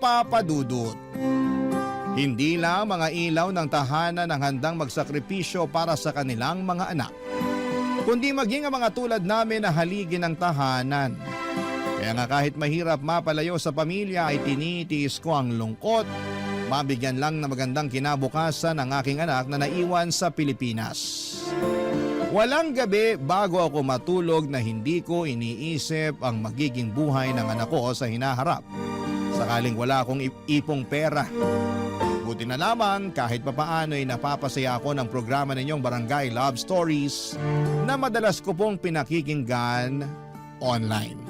Papa Dudut. Hindi lang mga ilaw ng tahanan ang handang magsakripisyo para sa kanilang mga anak, kundi maging ang mga tulad namin na haligi ng tahanan. Kaya nga kahit mahirap mapalayo sa pamilya ay tinitiis ko ang lungkot, mabigyan lang na magandang kinabukasan ang aking anak na naiwan sa Pilipinas. Walang gabi bago ako matulog na hindi ko iniisip ang magiging buhay ng anak ko sa hinaharap. Sakaling wala akong ipong pera. Buti na lamang kahit papaano ay napapasaya ako ng programa ninyong Barangay Love Stories na madalas ko pong pinakikinggan online.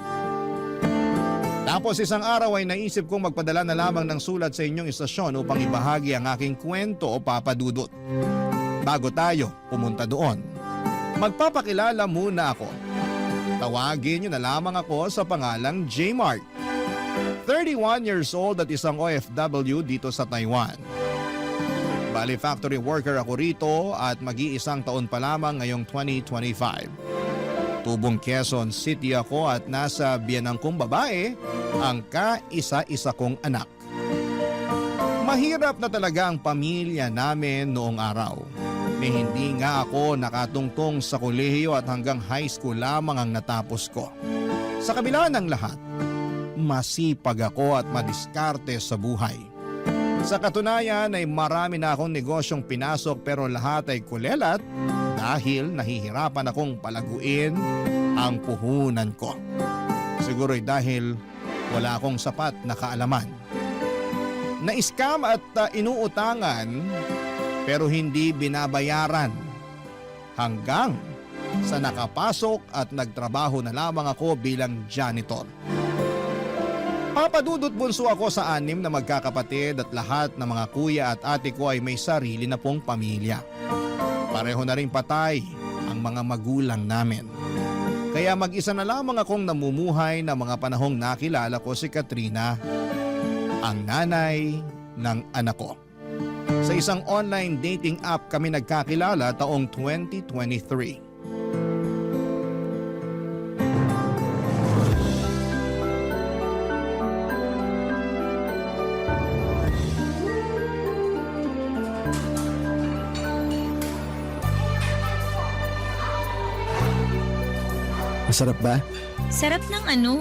Tapos isang araw ay naisip kong magpadala na lamang ng sulat sa inyong istasyon upang ibahagi ang aking kwento o Papa Dudut. Bago tayo pumunta doon, magpapakilala muna ako. Tawagin niyo na lamang ako sa pangalang J. Mark. 31 years old at isang OFW dito sa Taiwan. Bali factory worker ako rito at mag-iisang taon pa lamang ngayong 2025. Tubong Quezon City ako at nasa biyanang kong babae ang kaisa-isa kong anak. Mahirap na talaga ang pamilya namin noong araw. Hindi nga ako nakatungtong sa kolehiyo at hanggang high school lamang ang natapos ko. Sa kabila ng lahat, masipag ako at madiskarte sa buhay. Sa katunayan ay marami na akong negosyong pinasok pero lahat ay kulelat dahil nahihirapan akong palaguin ang puhunan ko. Siguro'y dahil wala akong sapat na kaalaman. Na-scam at inuutangan pero hindi binabayaran. Hanggang sa nakapasok at nagtrabaho na lamang ako bilang janitor. Papa Dudut, bunso ako sa 6 na magkakapatid at lahat ng mga kuya at ate ko ay may sarili na pong pamilya. Pareho na rin patay ang mga magulang namin. Kaya mag-isa na lamang akong namumuhay na mga panahong nakilala ko si Katrina, ang nanay ng anak ko. Sa isang online dating app kami nagkakilala taong 2023. Masarap ba? Sarap ng ano?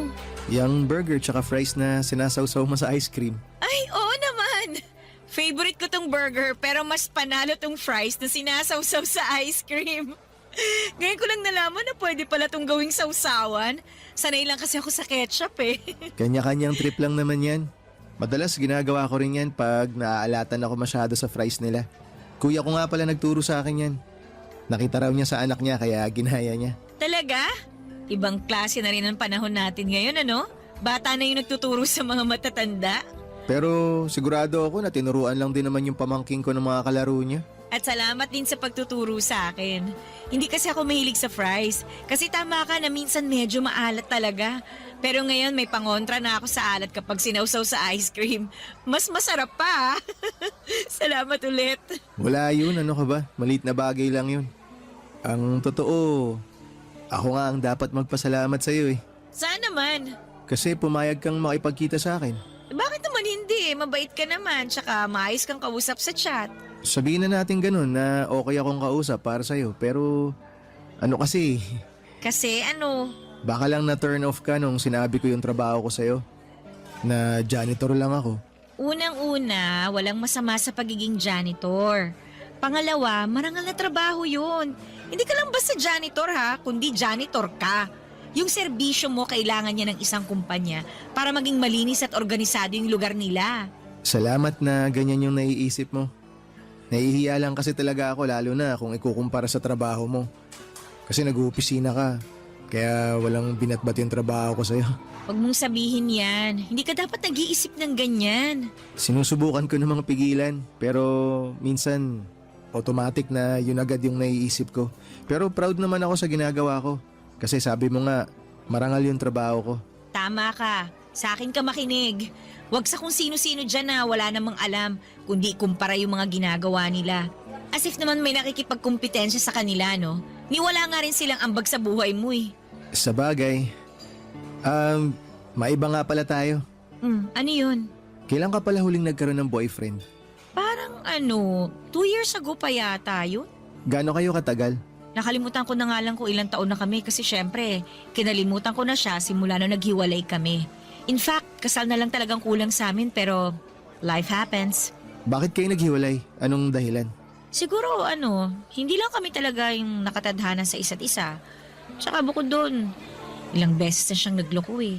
Yung burger tsaka fries na sinasawsaw mo sa ice cream. Ay, oo naman! Favorite ko tong burger pero mas panalo tong fries na sinasawsaw sa ice cream. Ngayon ko lang nalaman na pwede pala tong gawing sawsawan. Sanay lang kasi ako sa ketchup eh. Kanya-kanyang trip lang naman yan. Madalas ginagawa ko rin yan pag naaalatan ako masyado sa fries nila. Kuya ko nga pala nagturo sa akin yan. Nakita raw niya sa anak niya kaya ginaya niya. Talaga? Ibang klase na rin ang panahon natin ngayon, ano? Bata na yung nagtuturo sa mga matatanda. Pero sigurado ako na tinuruan lang din naman yung pamangking ko ng mga kalaro niya. At salamat din sa pagtuturo sa akin. Hindi kasi ako mahilig sa fries. Kasi tama ka na minsan medyo maalat talaga. Pero ngayon may pangontra na ako sa alat kapag sinawsaw sa ice cream. Mas masarap pa. Salamat ulit. Wala yun, ano ka ba? Maliit na bagay lang yun. Ang totoo, ako nga ang dapat magpasalamat sa'yo eh. Saan naman? Kasi pumayag kang makipagkita sa akin. Bakit naman hindi? Mabait ka naman, tsaka maayos kang kausap sa chat. Sabihin na natin ganun na okay akong kausap para sa'yo. Pero ano kasi, Kasi ano? baka lang na turn off ka nung sinabi ko yung trabaho ko sa'yo. Na janitor lang ako. Unang-una, walang masama sa pagiging janitor. Pangalawa, marangal na trabaho yun. Hindi ka lang basta janitor ha, kundi janitor ka. Yung serbisyo mo kailangan niya ng isang kumpanya para maging malinis at organisado yung lugar nila. Salamat na ganyan yung naiisip mo. Nahihiya lang kasi talaga ako lalo na kung ikukumpara sa trabaho mo. Kasi nag-uopisina ka, kaya walang binatbat yung trabaho ko sa'yo. Huwag mong sabihin yan. Hindi ka dapat nag-iisip ng ganyan. Sinusubukan ko namang pigilan, pero minsan automatic na yun agad yung naiisip ko. Pero proud naman ako sa ginagawa ko. Kasi sabi mo nga, marangal yung trabaho ko. Tama ka. Sa akin ka makinig. Huwag sa kung sino-sino dyan na wala namang alam, kundi kumpara yung mga ginagawa nila. As if naman may nakikipagkumpetensya sa kanila, no? Niwala nga rin silang ambag sa buhay mo eh. Sa bagay, maiba nga pala tayo. Ano yun? Kailan ka pala huling nagkaroon ng boyfriend? Parang 2 years ago pa yata yun. Gaano kayo katagal? Nakalimutan ko na nga lang kung ilang taon na kami kasi syempre, kinalimutan ko na siya simula na naghiwalay kami. In fact, kasal na lang talagang kulang sa amin pero life happens. Bakit kayo naghiwalay? Anong dahilan? Siguro hindi lang kami talaga yung nakatadhana sa isa't isa. Tsaka bukod doon, ilang beses na siyang nagloko eh.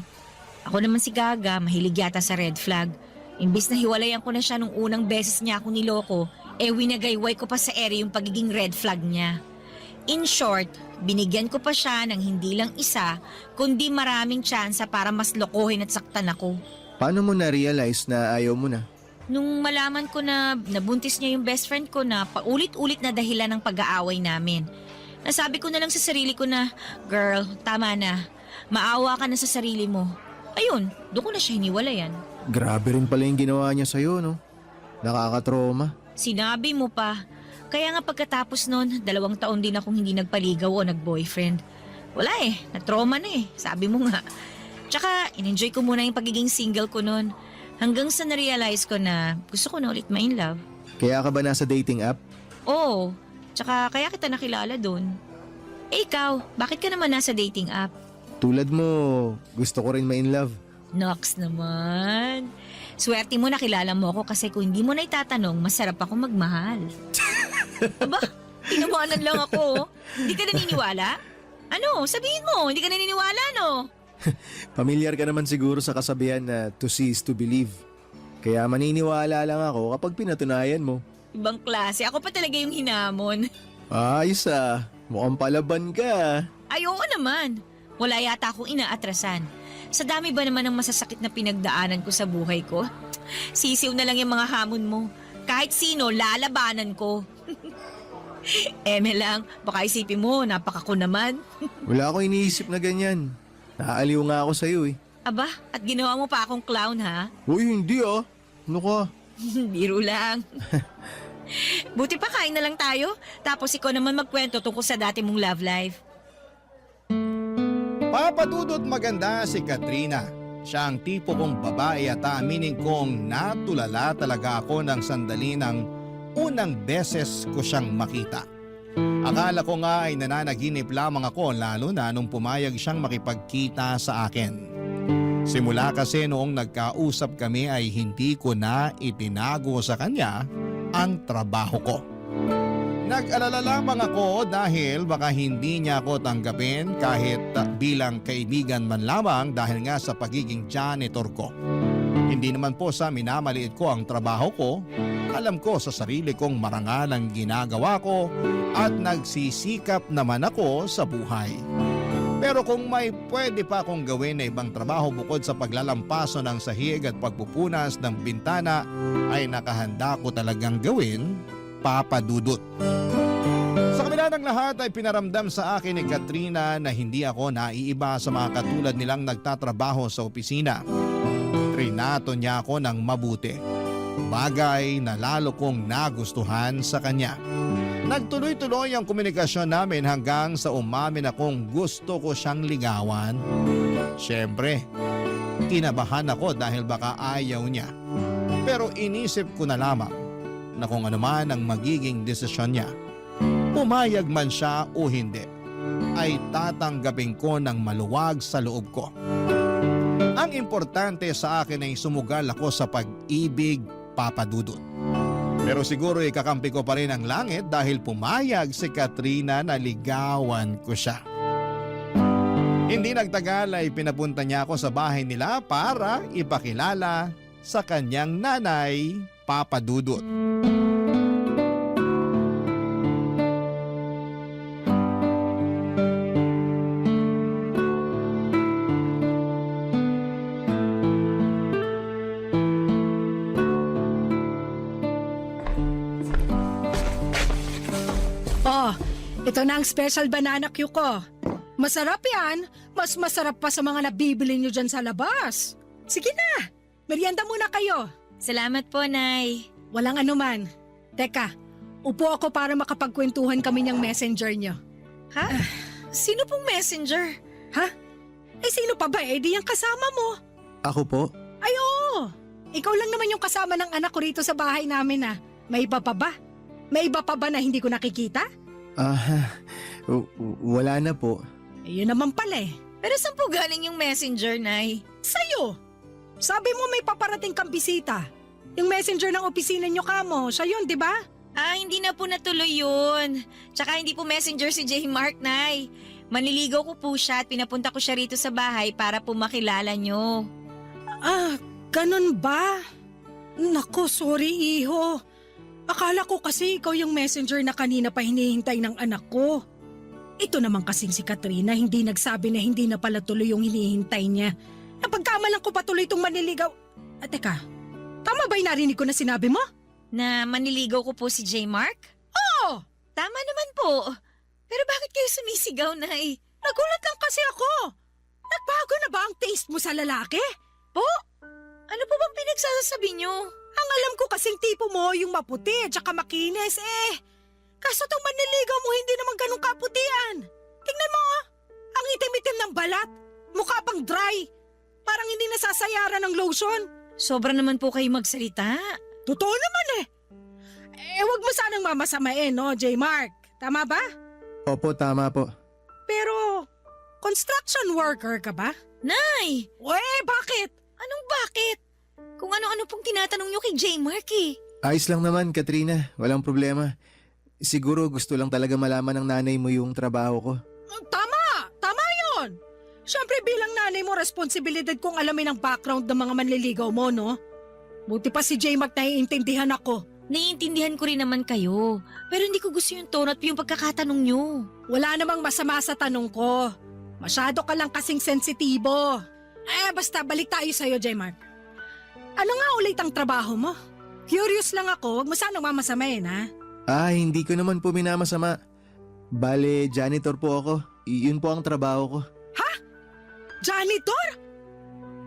Ako naman si Gaga, mahilig yata sa red flag. Imbis na hiwalayan ko na siya nung unang beses niya ako niloko, winagayway ko pa sa ere yung pagiging red flag niya. In short, binigyan ko pa siya ng hindi lang isa, kundi maraming tsansa para mas lokohin at saktan ako. Paano mo na-realize na ayaw mo na? Nung malaman ko na nabuntis niya yung best friend ko na paulit-ulit na dahilan ng pag-aaway namin, nasabi ko na lang sa sarili ko na, girl, tama na. Maawa ka na sa sarili mo. Ayun, doon ko na siya hiniwalayan. Grabe rin pala yung ginawa niya sa'yo, no? Nakakatroma. Sinabi mo pa. Kaya nga pagkatapos nun, 2 taon din akong hindi nagpaligaw o nag-boyfriend. Wala na-trauma na sabi mo nga. Tsaka, in-enjoy ko muna yung pagiging single ko nun. Hanggang sa na-realize ko na gusto ko na ulit ma-in love. Kaya ka ba nasa dating app? Oo, tsaka kaya kita nakilala dun. Ikaw, bakit ka naman nasa dating app? Tulad mo, gusto ko rin ma-in love. Nox naman. Swerte mo nakilala mo ako kasi kung hindi mo na itatanong, masarap ako magmahal. Aba, tinawanan lang ako. Hindi ka naniniwala? Ano, sabihin mo, hindi ka naniniwala, no? Pamilyar ka naman siguro sa kasabihan na to see is to believe. Kaya maniniwala lang ako kapag pinatunayan mo. Ibang klase, ako pa talaga yung hinamon. Ayos mukhang palaban ka. Ay, oo naman. Wala yata akong inaatrasan. Sa dami ba naman ng masasakit na pinagdaanan ko sa buhay ko? Sisiw na lang yung mga hamon mo. Kahit sino, lalabanan ko. Eme lang, baka isipin mo, napakako naman. Wala ako iniisip na ganyan. Naaliw nga ako sa'yo Aba, at ginawa mo pa akong clown ha? Uy, hindi Ano ka? Biro lang. Buti pa kain na lang tayo, tapos ikaw naman magkwento tungkol sa dati mong love life. Papadudot maganda si Katrina. Siya ang tipo kong babae at aaminin kong natulala talaga ako ng sandali ng unang beses ko siyang makita. Akala ko nga ay nananaginip lamang ako lalo na nung pumayag siyang makipagkita sa akin. Simula kasi noong nagkausap kami ay hindi ko na itinago sa kanya ang trabaho ko. Nag-alala lamang ako dahil baka hindi niya ako tanggapin kahit bilang kaibigan man lamang dahil nga sa pagiging janitor ko. Hindi naman po sa minamaliit ko ang trabaho ko. Alam ko sa sarili kong marangal ang ginagawa ko at nagsisikap naman ako sa buhay. Pero kung may pwede pa akong gawin na ibang trabaho bukod sa paglalampaso ng sahig at pagpupunas ng bintana ay nakahanda ko talagang gawin, papadudot. Sa kabila ng lahat ay pinaramdam sa akin ni Katrina na hindi ako naiiba sa mga katulad nilang nagtatrabaho sa opisina. Trinato niya ako ng mabuti. Bagay na lalo kong nagustuhan sa kanya. Nagtuloy-tuloy ang komunikasyon namin hanggang sa umamin akong gusto ko siyang ligawan. Siyempre, kinabahan ako dahil baka ayaw niya. Pero inisip ko na lamang na kung ano man ang magiging desisyon niya, pumayag man siya o hindi, ay tatanggapin ko ng maluwag sa loob ko. Ang importante sa akin ay sumugal ako sa pag-ibig, papadudot. Pero siguro ikakampi ko pa rin ang langit dahil pumayag si Katrina na ligawan ko siya. Hindi nagtagal ay pinapunta niya ako sa bahay nila para ipakilala sa kanyang nanay, papadudot. Oh, ito na ang special banana cue ko. Masarap yan. Mas masarap pa sa mga nabibili nyo dyan sa labas. Sige na, merienda muna kayo. Salamat po, Nay. Walang anuman. Teka, upo ako para makapagkwentuhan kami ng messenger nyo. Ha? Sino pong messenger? Ha? Eh sino pa ba? Eh di yung kasama mo. Ako po? Ay oo, ikaw lang naman yung kasama ng anak ko rito sa bahay namin ah. May iba pa ba? May iba pa ba na hindi ko nakikita? Wala na po. Yun naman pala eh. Pero saan po galing yung messenger, Nay? Sa'yo. Sabi mo may paparating kang bisita. Yung messenger ng opisina nyo kamo, siya yun, di ba? Hindi na po natuloy yun. Tsaka hindi po messenger si J. Mark, Nay. Manliligaw ko po siya at pinapunta ko siya rito sa bahay para po makilala nyo. Ganun ba? Nako, sorry iho. Akala ko kasi ikaw yung messenger na kanina pa hinihintay ng anak ko. Ito naman kasing si Katrina hindi nagsabi na hindi na pala tuloy yung hinihintay niya. Napagkamalan ko pa tuloy itong manliligaw. Teka, tama ba yung narinig ko na sinabi mo? Na manliligaw ko po si J. Mark? Oo! Tama naman po. Pero bakit kayo sumisigaw, Nay? Nagulat lang kasi ako. Nagbago na ba ang taste mo sa lalaki? Po? Ano po bang pinagsasabi nyo? Ang alam ko kasing tipo mo yung maputi at saka makinis eh. Kaso tong manliligaw mo hindi naman ganun kaputian. Tingnan mo oh. Ang itim-itim ng balat. Mukha pang dry. Parang hindi nasasayaran ng lotion. Sobra naman po kayo magsalita. Totoo naman eh. Wag mo sanang mamasamain no, J. Mark. Tama ba? Opo, tama po. Pero, construction worker ka ba? Nay! Bakit? Anong bakit? Kung ano-ano pong tinatanong nyo kay J. Mark eh. Ayos lang naman, Katrina. Walang problema. Siguro gusto lang talaga malaman ng nanay mo yung trabaho ko. Tama! Tama yun! Siyempre bilang nanay mo, responsibilidad kong alamin ang background ng mga manliligaw mo, no? Buti pa si J. Mark naiintindihan ako. Naiintindihan ko rin naman kayo. Pero hindi ko gusto yung tono at yung pagkakatanong nyo. Wala namang masama sa tanong ko. Masyado ka lang kasing sensitibo. Basta balik tayo sa'yo, J. Mark. Ano nga ulit ang trabaho mo? Curious lang ako, wag mo sanang mamasamain, ha? Hindi ko naman po minamasama. Bale, janitor po ako. Yun po ang trabaho ko. Janitor?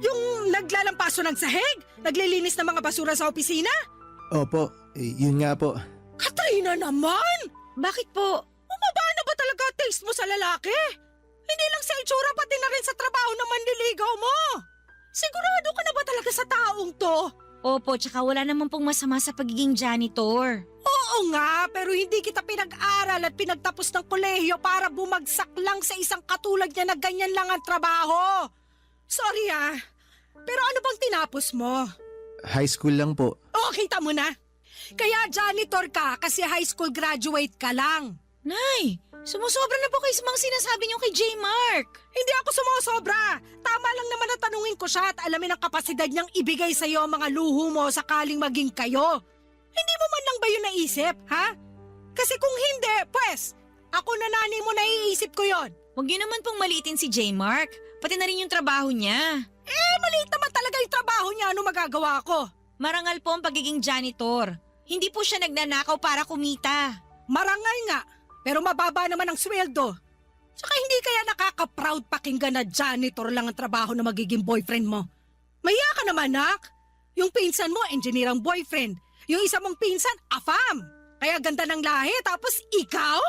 Yung naglalampaso ng sahig? Naglilinis ng mga basura sa opisina? Opo, yun nga po. Katrina naman! Bakit po? Bumaba na ba talaga taste mo sa lalaki? Hindi lang sa itsura, pati na rin sa trabaho ng manliligaw mo. Sigurado ka na ba talaga sa taong to? Opo, tsaka wala naman pong masama sa pagiging janitor. Oo nga, pero hindi kita pinag-aral at pinagtapos ng kolehiyo para bumagsak lang sa isang katulad niya na ganyan lang ang trabaho. Sorry pero ano bang tinapos mo? High school lang po. Kita mo na. Kaya janitor ka kasi high school graduate ka lang. Nay, sumusobra na po kayo sa mga sinasabi niyo kay J. Mark. Hindi ako sumusobra. Tama lang naman na tanungin ko siya at alamin ang kapasidad niyang ibigay sa iyo ang mga luho mo sakaling maging kayo. Hindi mo man lang ba yun naisip, ha? Kasi kung hindi, pues, ako na nanay mo naiisip ko yon. Huwag niyo naman pong maliitin si J. Mark. Pati na rin yung trabaho niya. Maliit naman talaga yung trabaho niya. Ano magagawa ko? Marangal po ang pagiging janitor. Hindi po siya nagnanakaw para kumita. Marangal nga, pero mababa naman ang sweldo. Tsaka hindi kaya nakaka-proud pakinggan na janitor lang ang trabaho na magiging boyfriend mo. Maya ka naman, nak. Yung pinsan mo, engineer ang boyfriend. Yung isa mong pinsan, afam. Kaya ganda ng lahi, tapos ikaw?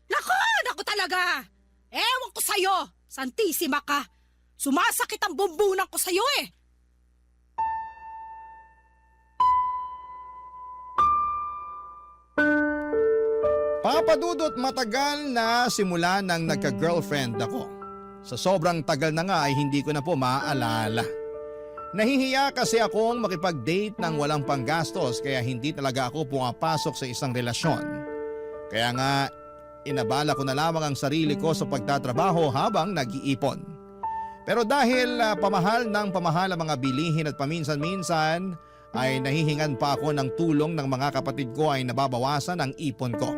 Naku talaga. Ewan ko sa'yo, santisima ka. Sumasakit ang bumbunan ko sa'yo eh. Papadudot matagal na simula nang nagka-girlfriend ako. Sa sobrang tagal na nga ay hindi ko na po maaalala. Nahihiya kasi akong makipag-date ng walang panggastos kaya hindi talaga ako pumapasok sa isang relasyon. Kaya nga inabala ko na lamang ang sarili ko sa pagtatrabaho habang nag-iipon. Pero dahil pamahal ng pamahal ang mga bilihin at paminsan-minsan ay nahihingan pa ako ng tulong ng mga kapatid ko ay nababawasan ang ipon ko.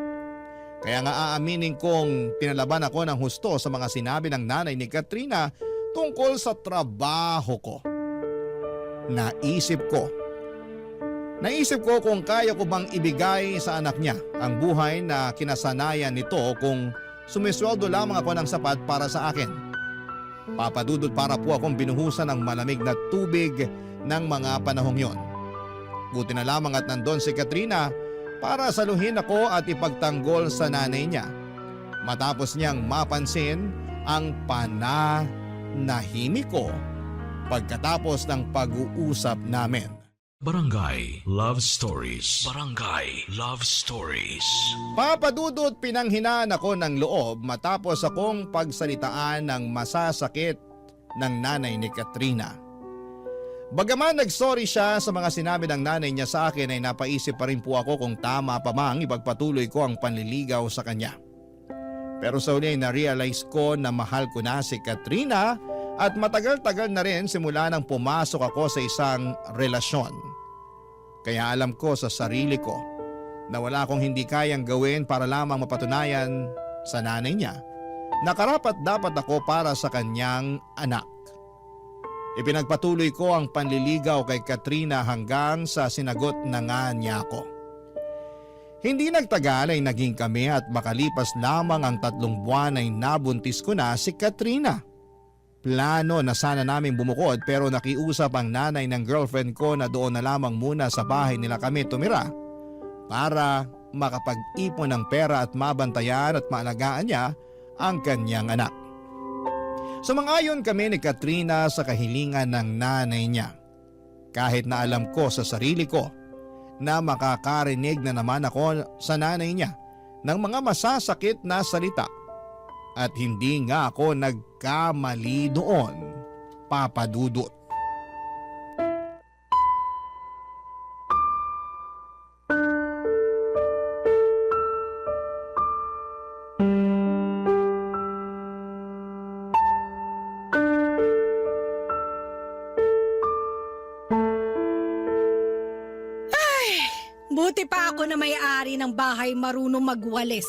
Kaya nga aaminin kong pinalaban ako ng husto sa mga sinabi ng nanay ni Katrina tungkol sa trabaho ko. Naisip ko kung kaya ko bang ibigay sa anak niya ang buhay na kinasanayan nito kung sumisweldo lamang ako ng sapat para sa akin. Papadudod para po akong binuhusan ng malamig na tubig ng mga panahong yon. Buti na lamang at nandun si Katrina para saluhin ako at ipagtanggol sa nanay niya. Matapos niyang mapansin ang pananahimik ko pagkatapos ng pag-uusap namin. Barangay Love Stories. Barangay Love Stories. Papadudot pinanghinaan ako ng loob matapos akong pagsalitaan ng masasakit ng nanay ni Katrina. Bagaman nagsorry siya sa mga sinabi ng nanay niya sa akin ay napaisip pa rin po ako kung tama pa mang ipagpatuloy ko ang panliligaw sa kanya. Pero sa uli na-realize ko na mahal ko na si Katrina at matagal-tagal na rin simula nang pumasok ako sa isang relasyon. Kaya alam ko sa sarili ko na wala akong hindi kayang gawin para lamang mapatunayan sa nanay niya na karapat dapat ako para sa kanyang anak. Ipinagpatuloy ko ang panliligaw kay Katrina hanggang sa sinagot na nga niya ako. Hindi nagtagal ay naging kami at makalipas lamang ang 3 buwan ay nabuntis ko na si Katrina. Plano na sana namin bumukod pero nakiusap ang nanay ng girlfriend ko na doon na lamang muna sa bahay nila kami tumira para makapag-ipon ng pera at mabantayan at maalagaan niya ang kanyang anak. Sumang-ayon kami ni Katrina sa kahilingan ng nanay niya. Kahit na alam ko sa sarili ko na makakarinig na naman ako sa nanay niya ng mga masasakit na salita. At hindi nga ako nagkamali doon, papadudot. Buti pa ako na may-ari ng bahay marunong magwalis.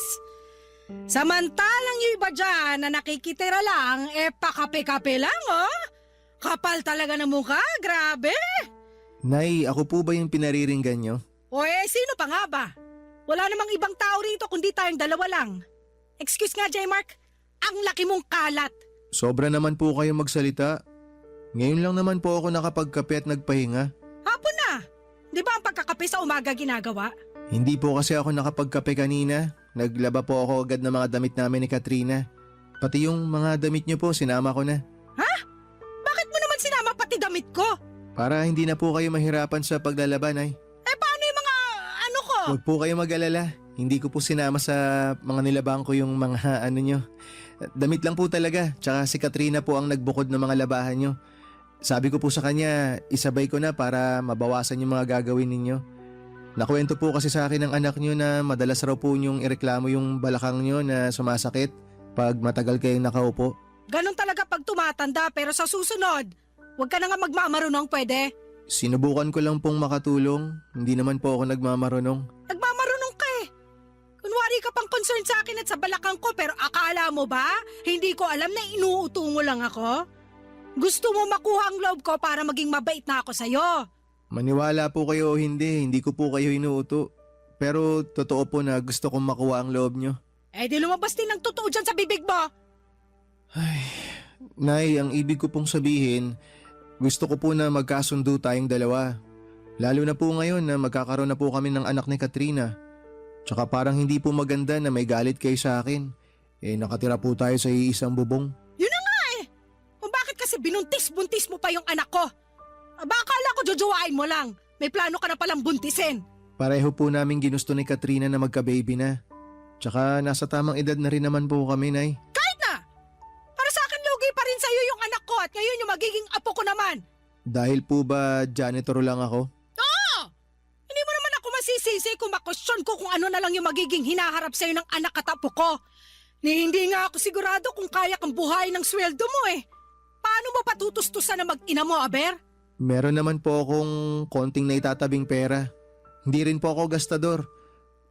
Samantalang yung iba dyan na nakikitira lang, pakape-kape lang, oh. Kapal talaga ng mukha, grabe. Nay, ako po ba yung pinariringgan nyo? O sino pa nga ba? Wala namang ibang tao rito kundi tayong dalawa lang. Excuse nga, J-Mark, ang laki mong kalat. Sobra naman po kayo magsalita. Ngayon lang naman po ako nakapagkape at nagpahinga. Hapon na. Di ba ang pagkakape sa umaga ginagawa? Hindi po kasi ako nakapagkape kanina. Naglaba po ako agad ng mga damit namin ni Katrina. Pati yung mga damit niyo po, sinama ko na. Ha? Bakit mo naman sinama pati damit ko? Para hindi na po kayo mahirapan sa paglalaban ay. Paano yung mga ano ko? Huwag po kayo mag-alala. Hindi ko po sinama sa mga nilabang ko yung mga ano nyo. Damit lang po talaga. Tsaka si Katrina po ang nagbukod ng mga labahan nyo. Sabi ko po sa kanya, isabay ko na para mabawasan yung mga gagawin ninyo. Nakwento po kasi sa akin ng anak nyo na madalas raw po nyong ireklamo yung balakang nyo na sumasakit pag matagal kayong nakaupo. Ganon talaga pag tumatanda pero sa susunod, huwag ka na nga magmamarunong pwede. Sinubukan ko lang pong makatulong. Hindi naman po ako nagmamarunong. Nagmamarunong ka eh. Kunwari ka pang concerned sa akin at sa balakang ko pero akala mo ba? Hindi ko alam na inuuto mo lang ako? Gusto mo makuha ang loob ko para maging mabait na ako sa'yo. Maniwala po kayo o hindi ko po kayo inuuto. Pero totoo po na gusto kong makuha ang loob nyo. Di lumabas din ng totoo dyan sa bibig mo. Nay, ang ibig ko pong sabihin, gusto ko po na magkasundo tayong dalawa. Lalo na po ngayon na magkakaroon na po kami ng anak ni Katrina. Tsaka parang hindi po maganda na may galit kayo sa akin. Nakatira po tayo sa iisang bubong. Yun na nga eh. Kung bakit kasi binuntis-buntis mo pa yung anak ko. Akala ko jojowain mo lang. May plano ka na palang buntisin. Pareho po namin ginusto ni Katrina na magka-baby na. Tsaka nasa tamang edad na rin naman po kami, Nay. Kahit na! Para sa akin lugi pa rin sa'yo yung anak ko at ngayon yung magiging apo ko naman. Dahil po ba janitor lang ako? Oo! Hindi mo naman ako masisisi kung makwestiyon ko kung ano na lang yung magiging hinaharap sa'yo ng anak at apo ko. Hindi nga ako sigurado kung kaya kang buhayin ng sweldo mo eh. Paano mo patutustusan na mag-ina mo, Aber? Meron naman po akong konting naitatabing pera. Hindi rin po ako gastador.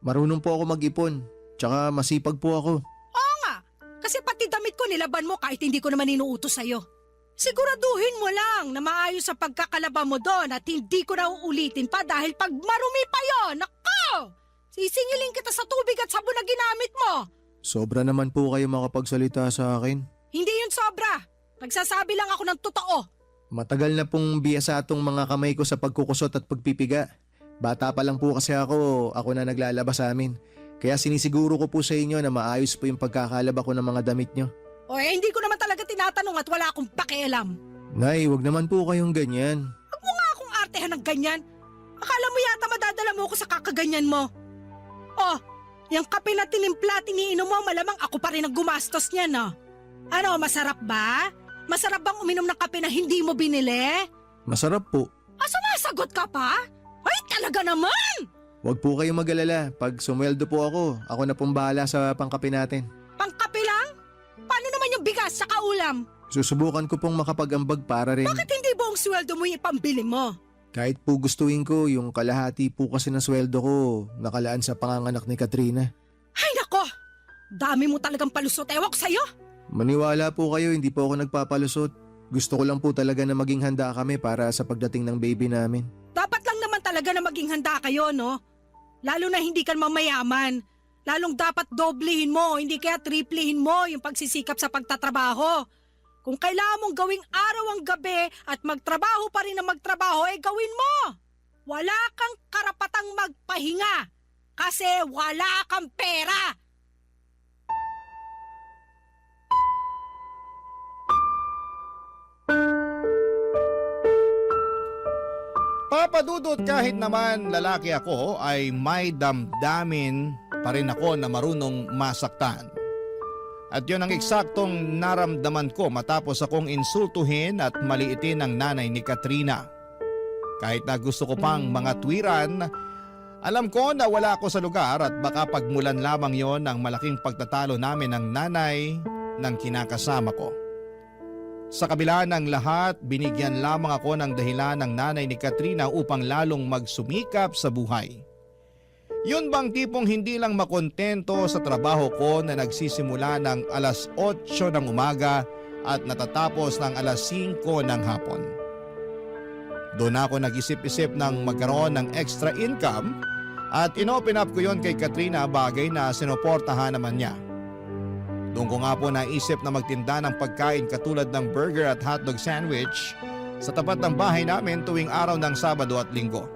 Marunong po ako mag-ipon. Tsaka masipag po ako. Oo nga, kasi pati damit ko nilaban mo kahit hindi ko naman inuutos sa'yo. Siguraduhin mo lang na maayos sa pagkakalaba mo doon at hindi ko na uulitin pa dahil pag marumi pa yon, nako! Sisingilin kita sa tubig at sabon na ginamit mo. Sobra naman po kayo makapagsalita sa akin. Hindi yun sobra. Nagsasabi lang ako ng totoo. Matagal na pong biyasa atong mga kamay ko sa pagkukusot at pagpipiga. Bata pa lang po kasi ako na naglalaba sa amin. Kaya sinisiguro ko po sa inyo na maayos po yung pagkakalaba ko ng mga damit nyo. Hindi ko naman talaga tinatanong at wala akong pakialam. Nay, wag naman po kayong ganyan. Huwag mo nga akong artehan ng ganyan. Akala mo yata madadala mo ako sa kakaganyan mo? Oh, yung kape na tinimpla, tiniinom mo, malamang ako pa rin ang gumastos niyan, no? Ano, masarap ba? Masarap bang uminom ng kape na hindi mo binili? Masarap po. Sumasagot ka pa? Ay, talaga naman! Huwag po kayong mag-alala. Pag sumweldo po ako na pong bahala sa pangkape natin. Pangkape lang? Paano naman yung bigas sa kaulam? Susubukan ko pong makapag-ambag para rin. Bakit hindi buong sweldo mo yung ipambili mo? Kahit po gustuin ko, yung kalahati po kasi ng sweldo ko nakalaan sa panganganak ni Katrina. Ay nako! Dami mo talagang palusot, ewan ko sa'yo! Maniwala po kayo, hindi po ako nagpapalusot. Gusto ko lang po talaga na maging handa kami para sa pagdating ng baby namin. Dapat lang naman talaga na maging handa kayo, no? Lalo na hindi ka mamayaman. Lalong dapat doblehin mo, hindi kaya triplehin mo yung pagsisikap sa pagtatrabaho. Kung kailangan mong gawing araw ang gabi at magtrabaho pa rin na magtrabaho, gawin mo! Wala kang karapatang magpahinga kasi wala kang pera! Papadudot kahit naman lalaki ako ay may damdamin pa rin ako na marunong masaktan. At yun ang eksaktong naramdaman ko matapos akong insultuhin at maliitin ng nanay ni Katrina. Kahit na gusto ko pang mga tuwiran, alam ko na wala ako sa lugar at baka pagmulan lamang yon ng malaking pagtatalo namin ng nanay ng kinakasama ko. Sa kabila ng lahat, binigyan lamang ako ng dahilan ng nanay ni Katrina upang lalong magsumikap sa buhay. Yun bang tipong hindi lang makontento sa trabaho ko na nagsisimula ng alas 8 ng umaga at natatapos ng alas 5 ng hapon. Doon ako nag-isip-isip ng magkaroon ng extra income at inopen up ko yon kay Katrina, bagay na sinuportahan naman niya. Doon ko nga po naisip na magtinda ng pagkain katulad ng burger at hotdog sandwich sa tapat ng bahay namin tuwing araw ng Sabado at Linggo.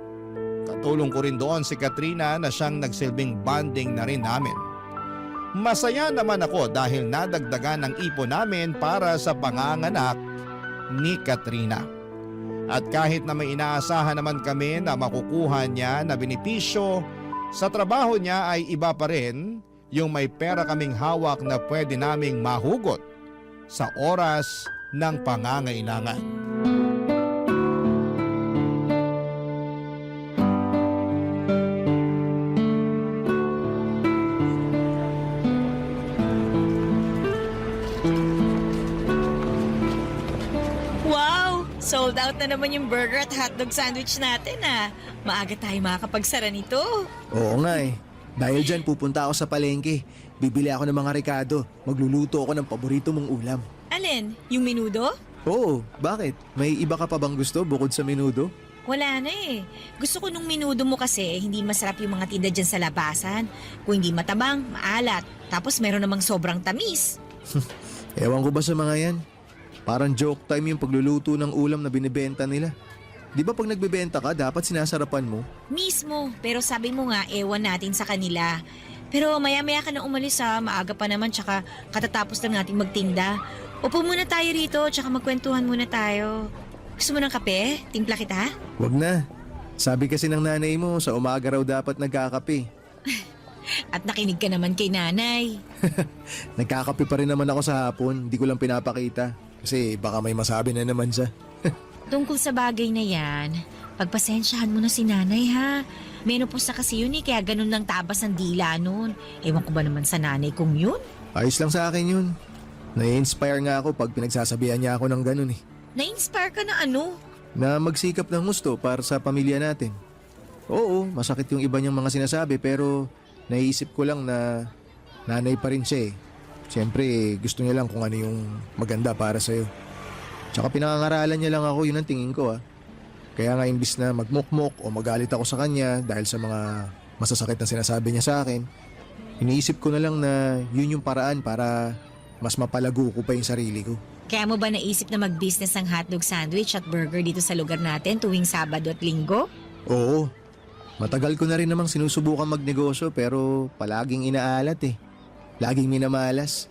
Katulong ko rin doon si Katrina na siyang nagsilbing bonding na rin namin. Masaya naman ako dahil nadagdagan ng ipon namin para sa panganganak ni Katrina. At kahit na may inaasahan naman kami na makukuha niya na benepisyo, sa trabaho niya ay iba pa rin yung may pera kaming hawak na pwede naming mahugot sa oras ng pangangailangan. Wow! Sold out na naman yung burger at hotdog sandwich natin ah. Maaga tayo makakapagsara nito. Oo nga eh. Dahil dyan pupunta ako sa palengke. Bibili ako ng mga rekado. Magluluto ako ng paborito mong ulam. Alin? Yung menudo? Oo, bakit? May iba ka pa bang gusto bukod sa menudo? Wala na eh. Gusto ko nung menudo mo kasi hindi masarap yung mga tinda dyan sa labasan. Kung hindi matabang, maalat. Tapos meron namang sobrang tamis. Ewan ko ba sa mga yan? Parang joke time yung pagluluto ng ulam na binibenta nila. Di ba pag nagbebenta ka, dapat sinasarapan mo? Mismo, pero sabi mo nga, ewan natin sa kanila. Pero maya-maya ka na umalis ha, maaga pa naman tsaka katatapos lang natin magtinda. Upo muna tayo rito tsaka magkwentuhan muna tayo. Gusto mo ng kape? Timpla kita? Wag na. Sabi kasi ng nanay mo, sa umaga raw dapat nagkakape. At nakinig ka naman kay nanay. Nagkakape pa rin naman ako sa hapon, di ko lang pinapakita. Kasi baka may masabi na naman siya. Tungkol sa bagay na yan, pagpasensyahan mo na si nanay ha. Menopause na kasi yun eh, kaya ganun lang tabas ng dila nun. Ewan ko ba naman sa nanay kung yun? Ayos lang sa akin yun. Nai-inspire nga ako pag pinagsasabihan niya ako ng ganun eh. Na-inspire ka na ano? Na magsikap ng gusto para sa pamilya natin. Oo, masakit yung iba niyang mga sinasabi pero naiisip ko lang na nanay pa rin siya eh. Siyempre gusto niya lang kung ano yung maganda para sa'yo. Tsaka pinangangaralan niya lang ako, yun ang tingin ko ah. Kaya nga imbis na magmukmok o magalit ako sa kanya dahil sa mga masasakit na sinasabi niya sa akin, iniisip ko na lang na yun yung paraan para mas mapalago ko pa yung sarili ko. Kaya mo ba naisip na mag-business ng hotdog sandwich at burger dito sa lugar natin tuwing Sabado at Linggo? Oo, matagal ko na rin namang sinusubukan magnegosyo pero palaging inaalat eh. Laging minamalas.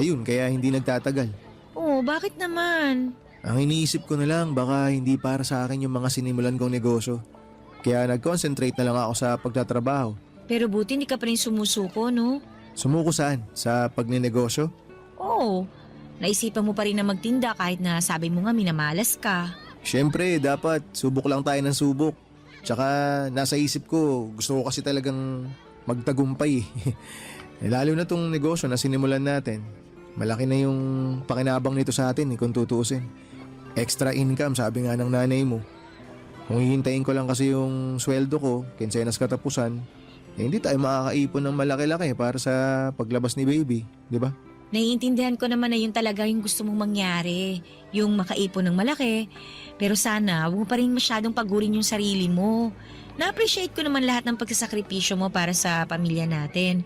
Ayun, kaya hindi nagtatagal. Oo, bakit naman? Ang iniisip ko na lang, baka hindi para sa akin yung mga sinimulan kong negosyo. Kaya nag-concentrate na lang ako sa pagtatrabaho. Pero buti hindi ka pa rin sumusuko, no? Sumuko saan? Sa pagninegosyo? Oo. Naisipan mo pa rin na magtinda kahit na sabi mo nga minamalas ka. Siyempre, dapat subok lang tayo ng subok. Tsaka nasa isip ko, gusto ko kasi talagang magtagumpay. Lalo na tong negosyo na sinimulan natin. Malaki na yung pakinabang nito sa atin kung tutuusin. Extra income, sabi nga ng nanay mo. Kung hihintayin ko lang kasi yung sweldo ko, kinsenas katapusan, hindi tayo makakaipon ng malaki-laki para sa paglabas ni baby, di ba? Naiintindihan ko naman na yun talaga yung gusto mong mangyari. Yung makaipon ng malaki. Pero sana, huwag mo pa rin masyadong pagurin yung sarili mo. Na-appreciate ko naman lahat ng pagsasakripisyo mo para sa pamilya natin.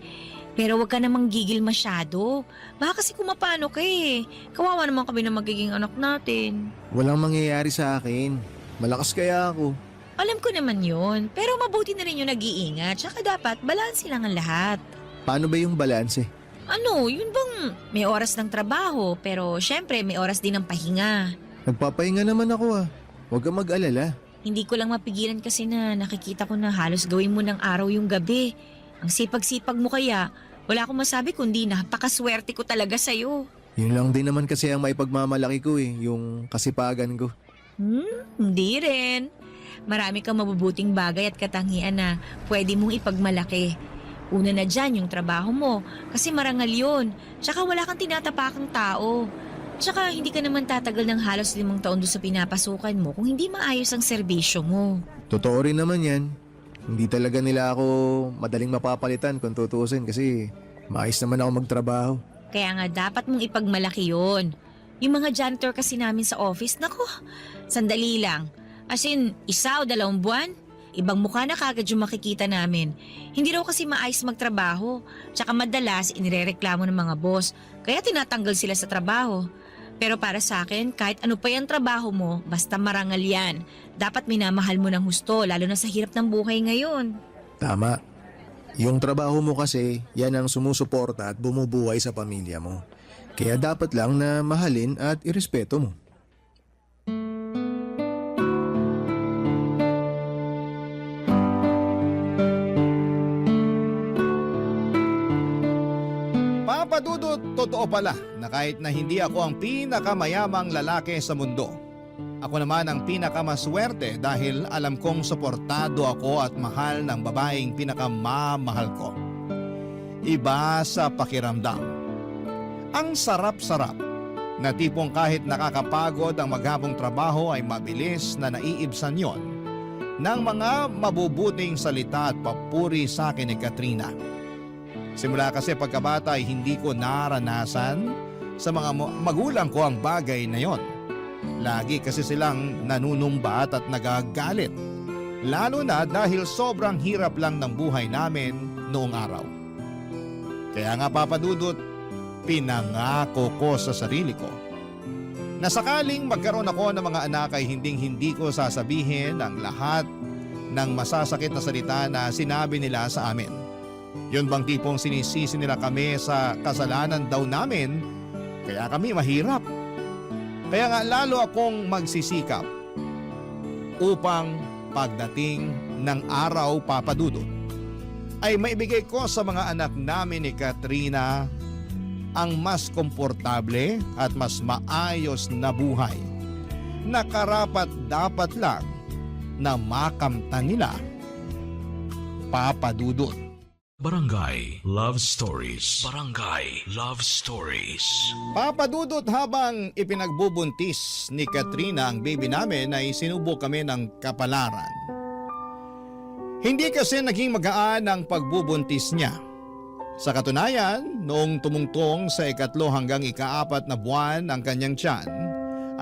Pero huwag ka namang gigil masyado. Baka kasi kumapano ka eh. Kawawa naman kami na magiging anak natin. Walang mangyayari sa akin. Malakas kaya ako. Alam ko naman yun. Pero mabuti na rin yung nag-iingat. Tsaka dapat balanse lang ang lahat. Paano ba yung balanse? Ano, yun bang may oras ng trabaho pero syempre may oras din ng pahinga. Nagpapahinga naman ako ah. Huwag kang mag-alala. Hindi ko lang mapigilan kasi na nakikita ko na halos gawin mo ng araw yung gabi. Ang sipag-sipag mo kaya, wala akong masabi kundi napakaswerte ko talaga sa'yo. Yun lang din naman kasi ang maipagmamalaki ko yung kasipagan ko. Hindi rin. Marami kang mabubuting bagay at katangian na pwede mong ipagmalaki. Una na dyan yung trabaho mo kasi marangal yun. Tsaka wala kang tinatapakang tao. Tsaka hindi ka naman tatagal ng halos 5 taon doon sa pinapasukan mo kung hindi maayos ang serbisyo mo. Totoo rin naman yan. Hindi talaga nila ako madaling mapapalitan kung tutuusin kasi maayos naman ako magtrabaho. Kaya nga dapat mong ipagmalaki yun. Yung mga janitor kasi namin sa office, nako, sandali lang. As in, 1 o 2 buwan, ibang mukha na kagad yung makikita namin. Hindi raw kasi maayos magtrabaho. Tsaka madalas inirereklamo ng mga boss, kaya tinatanggal sila sa trabaho. Pero para sa akin, kahit ano pa yung trabaho mo, basta marangal yan. Dapat minamahal mo ng husto, lalo na sa hirap ng buhay ngayon. Tama. Yung trabaho mo kasi, yan ang sumusuporta at bumubuhay sa pamilya mo. Kaya dapat lang na mahalin at irespeto mo. Papadudot, totoo pala na kahit na hindi ako ang pinakamayamang lalaki sa mundo, ako naman ang pinakamaswerte dahil alam kong suportado ako at mahal ng babaeng pinakamamahal ko. Iba sa pakiramdam. Ang sarap-sarap na tipong kahit nakakapagod ang maghapong trabaho ay mabilis na naiibsan yon ng mga mabubuting salita at papuri sa akin ni Katrina. Simula kasi pagkabata ay hindi ko naranasan sa mga magulang ko ang bagay na yon. Lagi kasi silang nanunumbat at nagagalit. Lalo na dahil sobrang hirap lang ng buhay namin noong araw. Kaya nga papadudot, pinangako ko sa sarili ko na sakaling magkaroon ako ng mga anak ay hinding-hindi ko sasabihin ang lahat ng masasakit na salita na sinabi nila sa amin. Yun bang tipong sinisisi nila kami sa kasalanan daw namin, kaya kami mahirap. Kaya nga lalo akong magsisikap upang pagdating ng araw papadudot ay maibigay ko sa mga anak namin ni Katrina ang mas komportable at mas maayos na buhay na karapat dapat lang na makamtan nila. Papadudot. Barangay Love Stories. Barangay Love Stories. Papadudot, habang ipinagbubuntis ni Katrina ang baby namin ay sinubok kami ng kapalaran. Hindi kasi naging magaan ang pagbubuntis niya. Sa katunayan, noong tumungtong sa 3 hanggang 4 na buwan ang kanyang tiyan,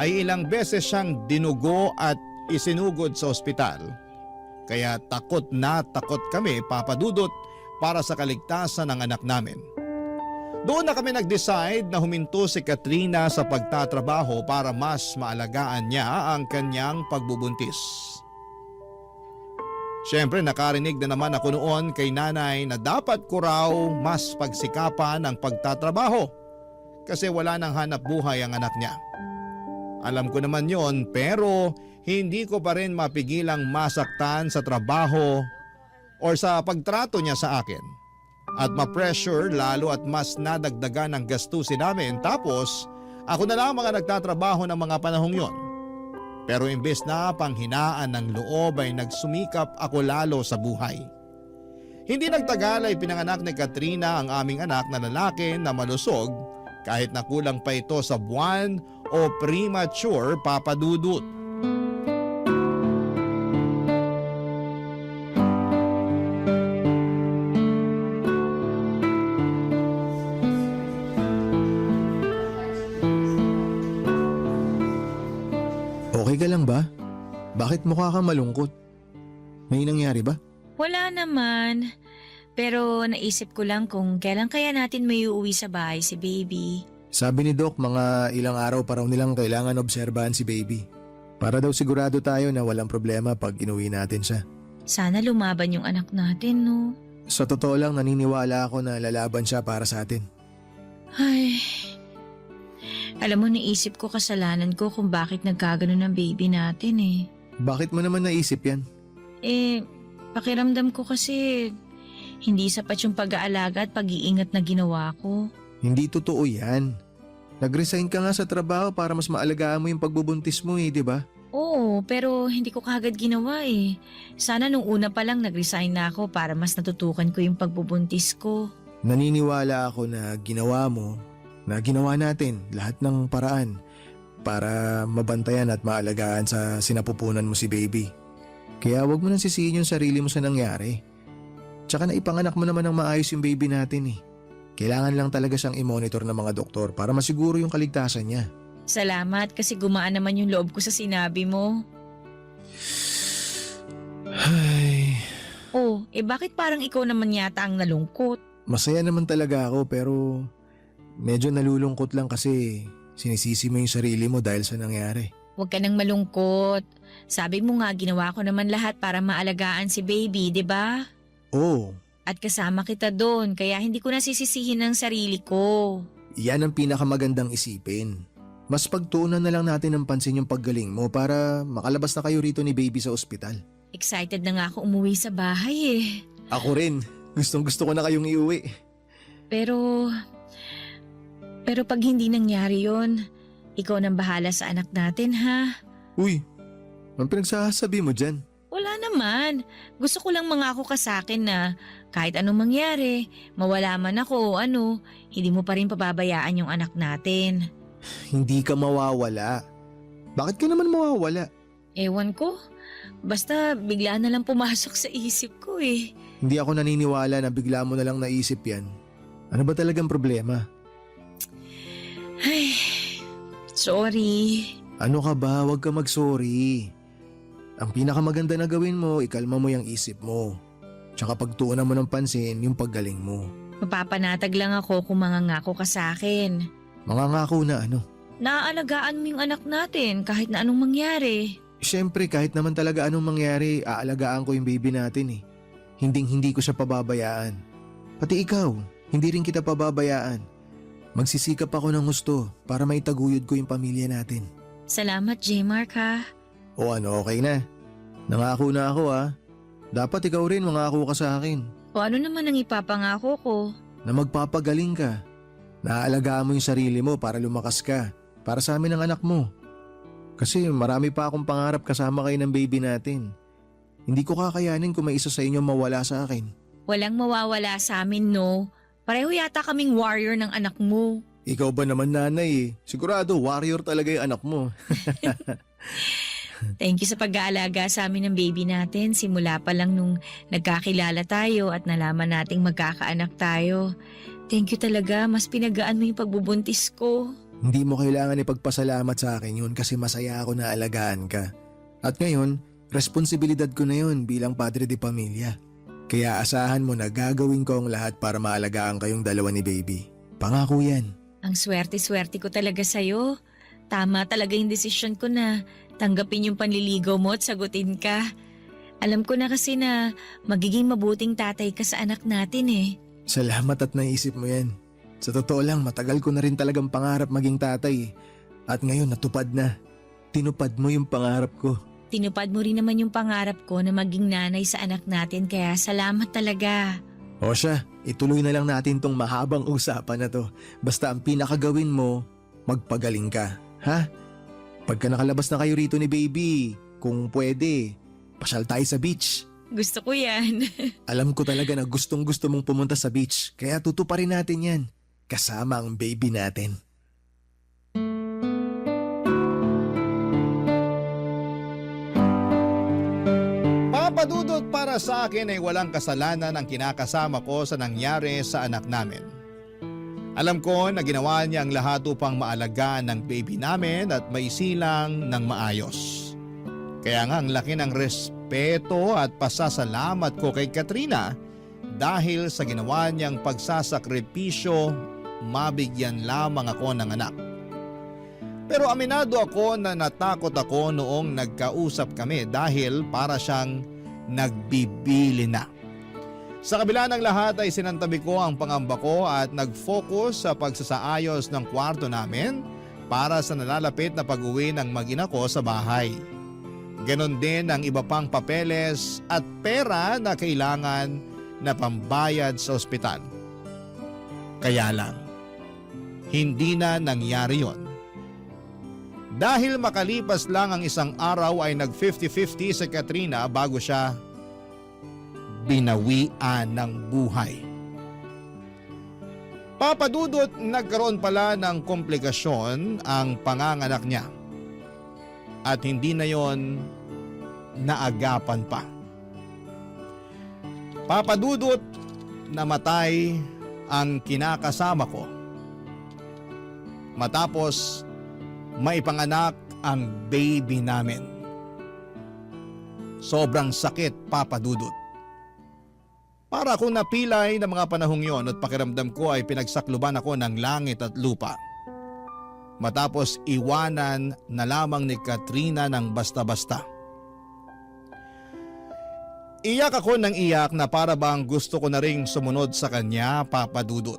ay ilang beses siyang dinugo at isinugod sa ospital. Kaya takot na takot kami, papadudot, para sa kaligtasan ng anak namin. Doon na kami nag-decide na huminto si Katrina sa pagtatrabaho para mas maalagaan niya ang kanyang pagbubuntis. Siyempre nakarinig na naman ako noon kay nanay na dapat ko raw mas pagsikapan ang pagtatrabaho kasi wala nang hanap buhay ang anak niya. Alam ko naman yon, pero hindi ko pa rin mapigilang masaktan sa trabaho or sa pagtrato niya sa akin. At ma-pressure lalo at mas nadagdagan ang gastusin namin, tapos ako na lang mga nagtatrabaho ng mga panahong yon. Pero imbes na panghinaan ng loob ay nagsumikap ako lalo sa buhay. Hindi nagtagal ay pinanganak ni Katrina ang aming anak na lalaki na malusog kahit na kulang pa ito sa buwan o premature papadudot. Okay ka lang ba? Bakit mukha kang malungkot? May nangyari ba? Wala naman. Pero naisip ko lang kung kailan kaya natin may uuwi sa bahay si baby. Sabi ni Doc, mga ilang araw pa raw nilang kailangan obserbahan si baby. Para daw sigurado tayo na walang problema pag inuwi natin siya. Sana lumaban yung anak natin, no? Sa totoo lang, naniniwala ako na lalaban siya para sa atin. Ay. Alam mo, naisip ko kasalanan ko kung bakit nagkagano ng baby natin eh. Bakit mo naman naisip yan? Pakiramdam ko kasi hindi sapat yung pag-aalaga at pag-iingat na ginawa ko. Hindi totoo yan. Nag-resign ka nga sa trabaho para mas maalagaan mo yung pagbubuntis mo di ba? Oo, pero hindi ko kagad ginawa eh. Sana nung una pa lang nag-resign na ako para mas natutukan ko yung pagbubuntis ko. Naniniwala ako na ginawa mo, na ginawa natin lahat ng paraan para mabantayan at maalagaan sa sinapupunan mo si baby. Kaya wag mo nang sisihin yung sarili mo sa nangyari. Tsaka na ipanganak mo naman ng maayos yung baby natin eh. Kailangan lang talaga siyang i-monitor ng mga doktor para masiguro yung kaligtasan niya. Salamat kasi gumaan naman yung loob ko sa sinabi mo. Ay, Oh, bakit parang ikaw naman yata ang nalungkot? masaya naman talaga ako pero medyo nalulungkot lang kasi sinisisi mo yung sarili mo dahil sa nangyari. Huwag ka nang malungkot. Sabi mo nga ginawa ko naman lahat para maalagaan si baby, di ba? Oo, At kasama kita doon kaya hindi ko nasisisihin ang sarili ko. yan ang pinakamagandang isipin. Mas pagtuunan na lang natin ng pansin yung paggaling mo para makalabas na kayo rito ni baby sa ospital. Excited na nga ako umuwi sa bahay eh. Ako rin. Gustong gusto ko na kayong iuwi. Pero pag hindi nangyari yon, ikaw nang bahala sa anak natin ha. Uy, ang pinagsasabi mo dyan? Wala naman. Gusto ko lang mangako ka sa akin na kahit anong mangyari, mawala man ako o ano, hindi mo pa rin pababayaan yung anak natin. Hindi ka mawawala. Bakit ka naman mawawala? Ewan ko. Basta bigla na lang pumasok sa isip ko eh. Hindi ako naniniwala na bigla mo na lang naisip yan. Ano ba talagang problema? Ay, sorry. Ano ka ba? Huwag ka mag-sorry. Ang pinakamaganda na gawin mo, ikalma mo yung isip mo. Tsaka pagtuunan mo ng pansin yung paggaling mo. Mapapanatag lang ako kung mangangako ka sa akin. Mangangako na ano? Naaalagaan mo yung anak natin kahit na anong mangyari. Siyempre kahit naman talaga anong mangyari, aalagaan ko yung baby natin eh. Hinding-hindi ko siya pababayaan. Pati ikaw, hindi rin kita pababayaan. Magsisikap ako ng gusto para maitaguyod ko yung pamilya natin. Salamat, J-Mark ha. O ano, okay na. Nangako na ako ha. Dapat ikaw rin mangako ka sa akin. O ano naman ang ipapangako ko? Na magpapagaling ka. Naaalagaan mo yung sarili mo para lumakas ka. Para sa amin ang anak mo. Kasi marami pa akong pangarap kasama kayo ng baby natin. Hindi ko kakayanin kung may isa sa inyo mawala sa akin. Walang mawawala sa amin, no? Pareho yata kaming warrior ng anak mo. Ikaw ba naman nanay eh? Sigurado warrior talaga yung anak mo. Thank you sa pag-aalaga sa amin ng baby natin. Simula pa lang nung nagkakilala tayo at nalaman nating magkakaanak tayo. Thank you talaga. Mas pinagaan mo yung pagbubuntis ko. Hindi mo kailangan ipagpasalamat sa akin yun kasi masaya ako na alagaan ka. At ngayon, responsibilidad ko na yun bilang padre de pamilya. Kaya asahan mo na gagawin ko ang lahat para maalagaan kayong dalawa ni baby. Pangako yan. Ang swerte-swerte ko talaga sa'yo. Tama talaga yung desisyon ko na tanggapin yung panliligaw mo at sagutin ka. Alam ko na kasi na magiging mabuting tatay ka sa anak natin eh. Salamat at naisip mo yan. Sa totoo lang, matagal ko na rin talagang pangarap maging tatay. At ngayon natupad na. Tinupad mo yung pangarap ko. tinupad mo rin naman yung pangarap ko na maging nanay sa anak natin kaya salamat talaga. O siya, ituloy na lang natin tong mahabang usapan na to. Basta ang pinakagawin mo, magpagaling ka. Ha? Pagka nakalabas na kayo rito ni baby, kung pwede, pasyal tayo sa beach. Gusto ko yan. Alam ko talaga na gustong gusto mong pumunta sa beach, kaya tutuparin natin yan. Kasama ang baby natin. Papadudot, para sa akin ay walang kasalanan ang kinakasama ko sa nangyari sa anak namin. Alam ko na ginawa niya ang lahat upang maalagaan ng baby namin at maisilang ng maayos. Kaya nga ang laki ng respeto at pasasalamat ko kay Katrina dahil sa ginawa niyang pagsasakripisyo, mabigyan lamang ako ng anak. Pero aminado ako na natakot ako noong nagkausap kami dahil para siyang nagbibili na. Sa kabila ng lahat ay sinantabi ko ang pangamba ko at nag-focus sa pagsasaayos ng kwarto namin para sa nalalapit na pag-uwi ng mag-ina ko sa bahay. Ganon din ang iba pang papeles at pera na kailangan na pambayad sa ospital. Kaya lang, hindi na nangyari yon. Dahil makalipas lang ang isang araw ay nag-50-50 si Katrina bago siya binawian ng buhay. Papadudot, nagkaroon pala ng komplikasyon ang panganganak niya. At hindi na yon naagapan pa. Papadudot, namatay ang kinakasama ko. Matapos maipanganak ang baby namin. Sobrang sakit, Papadudot. Para akong napilay ng mga panahong yon at pakiramdam ko ay pinagsakluban ako ng langit at lupa. Matapos iwanan na lamang ni Katrina ng basta-basta. Iyak ako ng iyak na para bang gusto ko na ring sumunod sa kanya, Papadudot.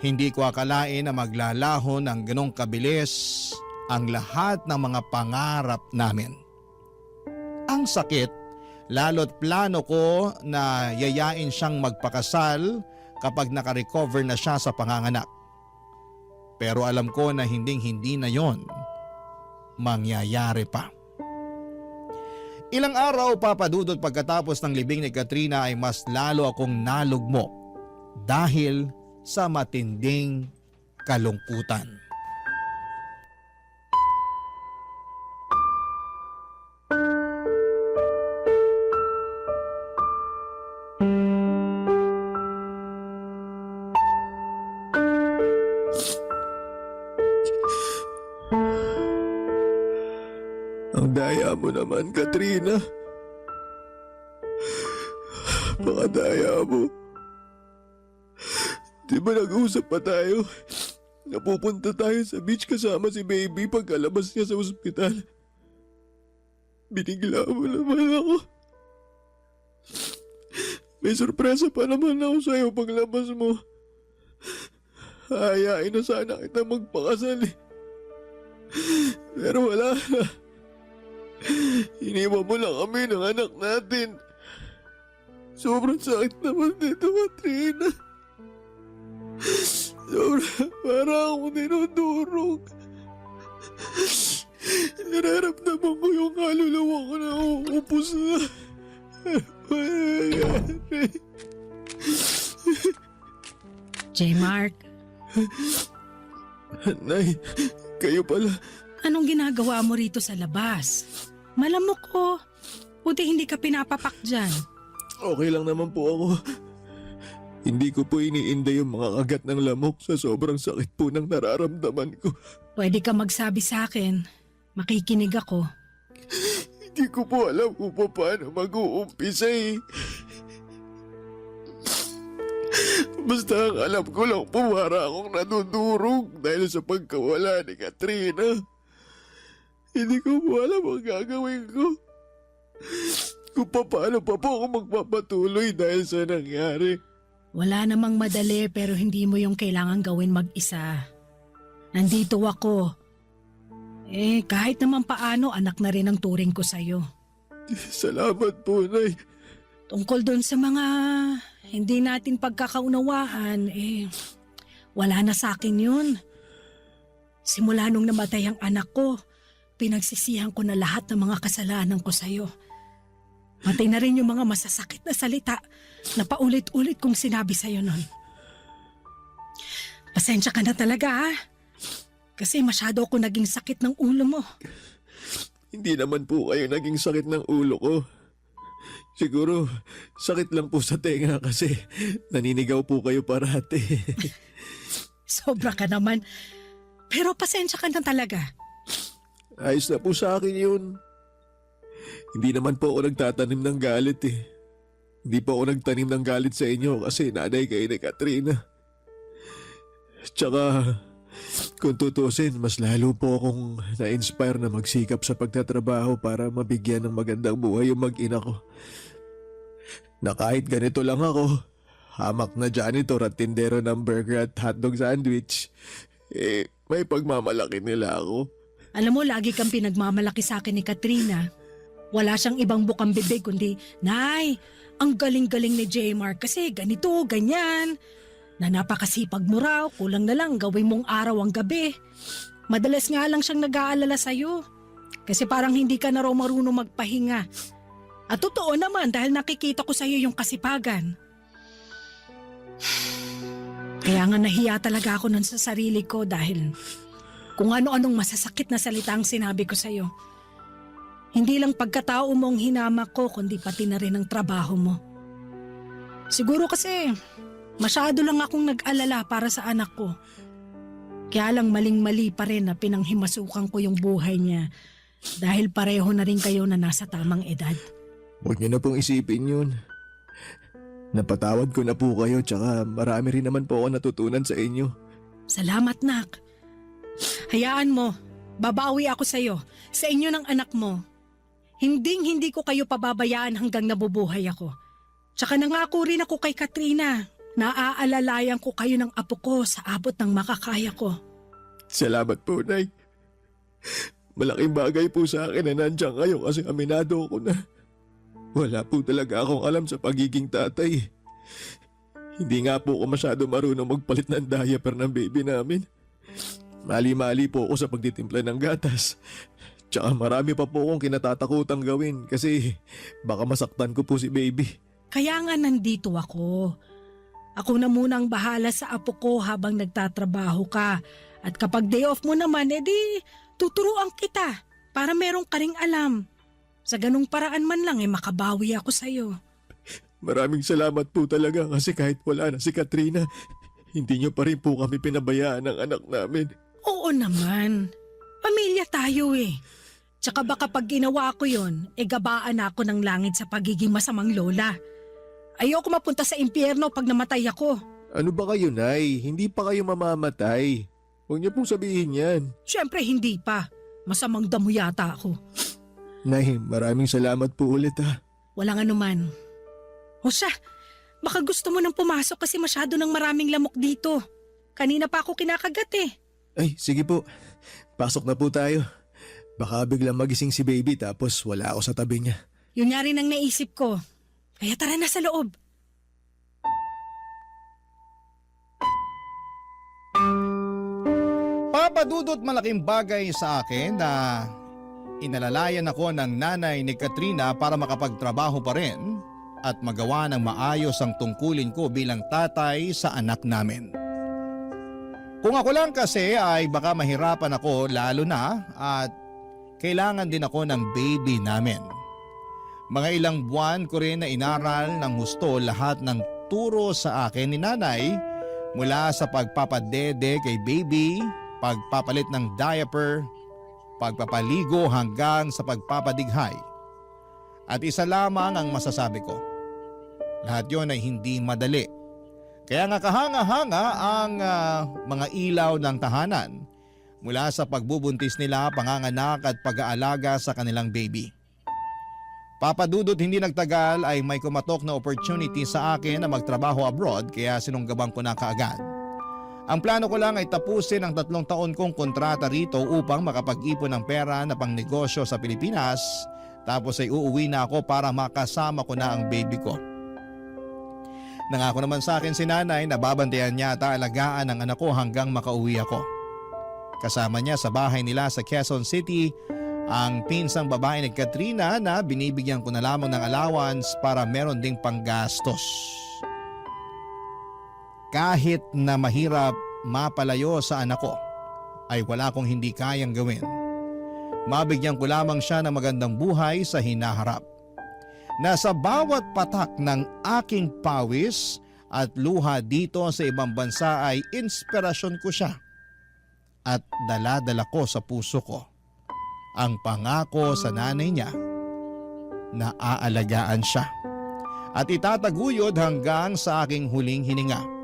Hindi ko akalain na maglalaho ng ganong kabilis ang lahat ng mga pangarap namin. Ang sakit, lalo't plano ko na yayain siyang magpakasal kapag nakarecover na siya sa panganganak. Pero alam ko na hindi na yon mangyayari pa. Ilang araw, Papadudot, pagkatapos ng libing ni Katrina ay mas lalo akong nalugmok dahil sa matinding kalungkutan. Ang daya mo naman, Katrina. Pakadaya mo. Di ba nag-usap pa tayo? Napupunta tayo sa beach kasama si baby pagkalabas niya sa ospital. Binigla mo naman ako. May sorpresa pa naman ako sa'yo paglabas mo. Hayain na sana kita magpakasal eh. Pero wala na. Iniwan mo lang kami ng anak natin. Sobrang sakit naman dito, Katrina. Sobrang parang ako dinudurog. Nararamdaman ko yung kaluluwa ko na uupos na. J-Mark, Nay, kayo pala. anong ginagawa mo rito sa labas? Malamok ko. Buti hindi ka pinapapak dyan. Okay lang naman po ako. Hindi ko po iniinda yung mga kagat ng lamok sa sobrang sakit po ng nararamdaman ko. Pwede ka magsabi sa akin. Makikinig ako. Hindi ko po alam kung paano mag-uumpisa eh. Basta ang alam ko lang po para akong nadudurog dahil sa pagkawala ni Katrina. Hindi ko po alam ang gagawin ko. Kung paano pa po ako magpapatuloy dahil sa nangyari. Wala namang madali pero hindi mo yung kailangan gawin mag-isa. Nandito ako. Kahit naman paano, anak na rin ang turing ko sa'yo. Salamat po, Nay. Tungkol doon sa mga hindi natin pagkakaunawaan, wala na sa akin yun. Simula nung namatay ang anak ko, pinagsisihan ko na lahat ng mga kasalanan ko sa'yo. Pati na rin yung mga masasakit na salita na paulit-ulit kong sinabi sa'yo nun. Pasensya ka na talaga, ha? Kasi masyado ako naging sakit ng ulo mo. Hindi naman po kayo naging sakit ng ulo ko. Siguro, sakit lang po sa tenga kasi naninigaw po kayo parati. Sobra ka naman. Pero pasensya ka na talaga. Ayos na po sa akin yun. Hindi naman po ako nagtatanim ng galit eh. Hindi po ako nagtanim ng galit sa inyo kasi nanay kayo ni Katrina. Tsaka, kung tutusin, mas lalo po akong na-inspire na magsikap sa pagtatrabaho para mabigyan ng magandang buhay yung mag-ina ko. Na kahit ganito lang ako, hamak na janitor at tindero ng burger at hotdog sandwich, may pagmamalaki nila ako. Alam mo, lagi kang pinagmamalaki sa akin ni Katrina. Wala siyang ibang bukang bibig kundi, Nay, ang galing-galing ni Jmar kasi ganito, ganyan. Na napakasipag mo raw, kulang na lang gawin mong araw ang gabi. Madalas nga lang siyang nag-aalala sa'yo. Kasi parang hindi ka na raw marunong magpahinga. At totoo naman dahil nakikita ko sa'yo yung kasipagan. Kaya nga nahiya talaga ako nun sa sarili ko dahil kung ano-anong masasakit na salita ang sinabi ko sa'yo. Hindi lang pagkatao mo ang hinamak ko kundi pati na rin ang trabaho mo. Siguro kasi masyado lang akong nag-alala para sa anak ko. Kaya lang maling-mali pa rin na pinanghimasukan ko yung buhay niya dahil pareho na rin kayo na nasa tamang edad. Huwag niyo na pong isipin yun. Napatawad ko na po kayo tsaka marami rin naman po ako natutunan sa inyo. Salamat, Nak. Hayaan mo, babawi ako sa'yo, sa inyo ng anak mo. Hindi ko kayo pababayaan hanggang nabubuhay ako. Tsaka nangako rin ako kay Katrina. Naaalalayan ko kayo ng apo ko sa abot ng makakaya ko. Salamat po, Nay. Malaking bagay po sa akin na nandiyan kayo kasi aminado ko na. Wala po talaga akong alam sa pagiging tatay. Hindi nga po ako masyado marunong magpalit ng diaper ng baby namin. Mali-mali po ako sa pagtitimpla ng gatas. Tsaka marami pa po akong kinatatakutang gawin kasi baka masaktan ko po si baby. Kaya nga nandito ako. Ako na muna ang bahala sa apo ko habang nagtatrabaho ka. At kapag day off mo naman, edi tuturuan kita para merong ka ring alam. Sa ganung paraan man lang makabawi ako sa'yo. Maraming salamat po talaga kasi kahit wala na si Katrina, hindi niyo pa rin po kami pinabayaan ng anak namin. Oo naman. Pamilya tayo eh. Tsaka baka pag ginawa ko yun, gabaan ako ng langit sa pagiging masamang lola. Ayoko mapunta sa impyerno pag namatay ako. Ano ba kayo, Nay? Hindi pa kayo mamamatay. Huwag niyo pong sabihin yan. Siyempre hindi pa. Masamang damo yata ako. Nay, maraming salamat po ulit ha. Walang anuman. O siya, baka gusto mo nang pumasok kasi masyado ng maraming lamok dito. Kanina pa ako kinakagat eh. Ay, sige po. Pasok na po tayo. Baka biglang magising si baby tapos wala ako sa tabi niya. Yun nga rin ang naisip ko. Kaya tara na sa loob. Papadudot malaking bagay sa akin na inalalayan ako ng nanay ni Katrina para makapagtrabaho pa rin at magawa ng maayos ang tungkulin ko bilang tatay sa anak namin. Kung ako lang kasi ay baka mahirapan ako lalo na at kailangan din ako ng baby namin. Mga ilang buwan ko rin na inaral ng husto lahat ng turo sa akin ni nanay mula sa pagpapadede kay baby, pagpapalit ng diaper, pagpapaligo hanggang sa pagpapadighay. At isa lamang ang masasabi ko. Lahat yon ay hindi madali. Kaya nga kahanga-hanga ang mga ilaw ng tahanan mula sa pagbubuntis nila, panganganak at pag-aalaga sa kanilang baby. Papadudot hindi nagtagal ay may kumatok na opportunity sa akin na magtrabaho abroad kaya sinunggaban ko na kaagad. Ang plano ko lang ay tapusin ang 3 taon kong kontrata rito upang makapag-ipon ng pera na pang negosyo sa Pilipinas, tapos ay uuwi na ako para makasama ko na ang baby ko. Nangako naman sa akin si nanay na babantayan niya at aalagaan ang anak ko hanggang makauwi ako. Kasama niya sa bahay nila sa Quezon City ang pinsang babae ni Katrina na binibigyan ko na lamang ng allowance para meron ding panggastos. Kahit na mahirap mapalayo sa anak ko, ay wala kong hindi kayang gawin. Mabigyan ko lamang siya ng magandang buhay sa hinaharap. Nasa bawat patak ng aking pawis at luha dito sa ibang bansa ay inspirasyon ko siya. At dala-dala ko sa puso ko ang pangako sa nanay niya na aalagaan siya at itataguyod hanggang sa aking huling hininga.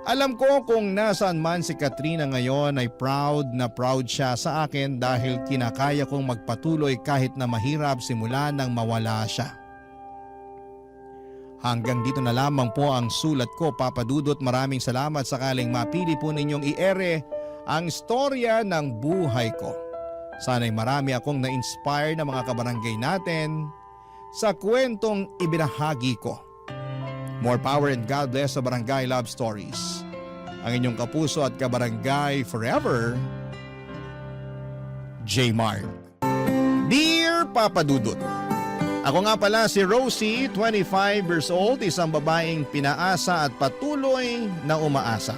Alam ko kung nasaan man si Katrina ngayon ay proud na proud siya sa akin dahil kinakaya kong magpatuloy kahit na mahirap simula nang mawala siya. Hanggang dito na lamang po ang sulat ko, Papa Dudut. Maraming salamat sakaling mapili po ninyong i-ere ang storya ng buhay ko. Sana'y marami akong na-inspire na mga kabarangay natin sa kwentong ibinahagi ko. More power and God bless sa Barangay Love Stories. Ang inyong kapuso at kabarangay forever, J. Mark. Dear Papa Dudut, ako nga pala si Rosie, 25 years old, isang babaeng pinaasa at patuloy na umaasa.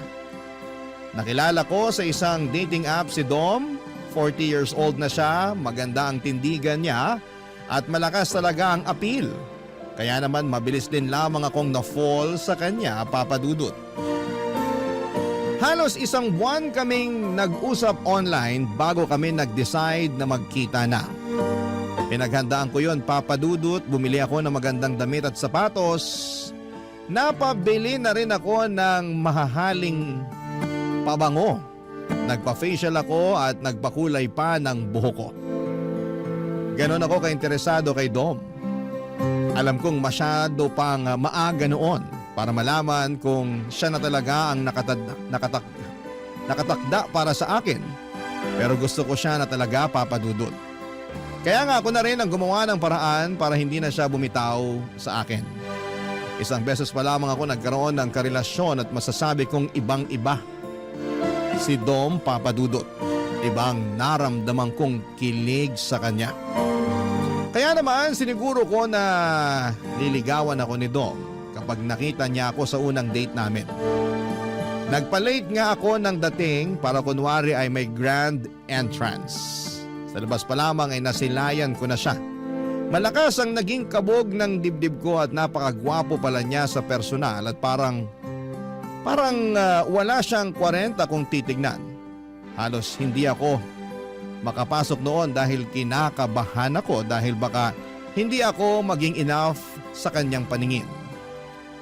Nakilala ko sa isang dating app si Dom, 40 years old na siya, maganda ang tindigan niya at malakas talaga ang appeal. Kaya naman mabilis din lamang akong na-fall sa kanya, Papa Dudut. Halos 1 buwan kaming nag-usap online bago kami nag-decide na magkita na. Pinaghandaan ko yon, Papa Dudut, bumili ako ng magandang damit at sapatos. Napabili na rin ako ng mahahaling pabango. Nagpa-facial ako at nagpakulay pa ng buhok ko. Ganon ako ka-interesado kay Dom. Alam kong masyado pang maaga noon para malaman kung siya na talaga ang nakatakda para sa akin. Pero gusto ko siya na talaga, Papa Dudut. Kaya nga ako na rin ang gumawa ng paraan para hindi na siya bumitaw sa akin. 1 beses pa lamang ako nagkaroon ng karelasyon at masasabi kong ibang-iba. Si Dom, Papa Dudut. Ibang naramdaman kong kilig sa kanya. Kaya naman siniguro ko na liligawan ako ni Dom kapag nakita niya ako sa unang date namin. Nagpa-late nga ako ng dating para kunwari ay may grand entrance. Sa labas pa lamang ay nasilayan ko na siya. Malakas ang naging kabog ng dibdib ko at napakagwapo pala niya sa personal at parang wala siyang 40 kung titignan. Halos hindi ako makapasok noon dahil kinakabahan ako dahil baka hindi ako maging enough sa kanyang paningin.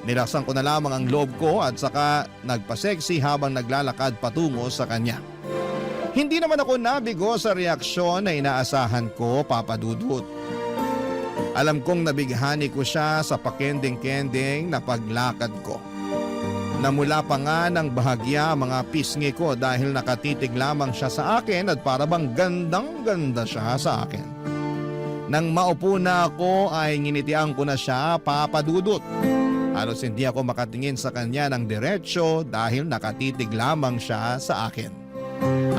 Nilaksan ko na lamang ang loob ko at saka nagpa-sexy habang naglalakad patungo sa kanya. Hindi naman ako nabigo sa reaksyon na inaasahan ko, Papa Dudut. Alam kong nabighani ko siya sa pakending-kending na paglakad ko. Namula pa nga ng bahagya mga pisngi ko dahil nakatitig lamang siya sa akin at parabang gandang-ganda siya sa akin. Nang maupo na ako ay nginitian ko na siya, Papa Dudut. Halos hindi ako makatingin sa kanya ng diretsyo dahil nakatitig lamang siya sa akin.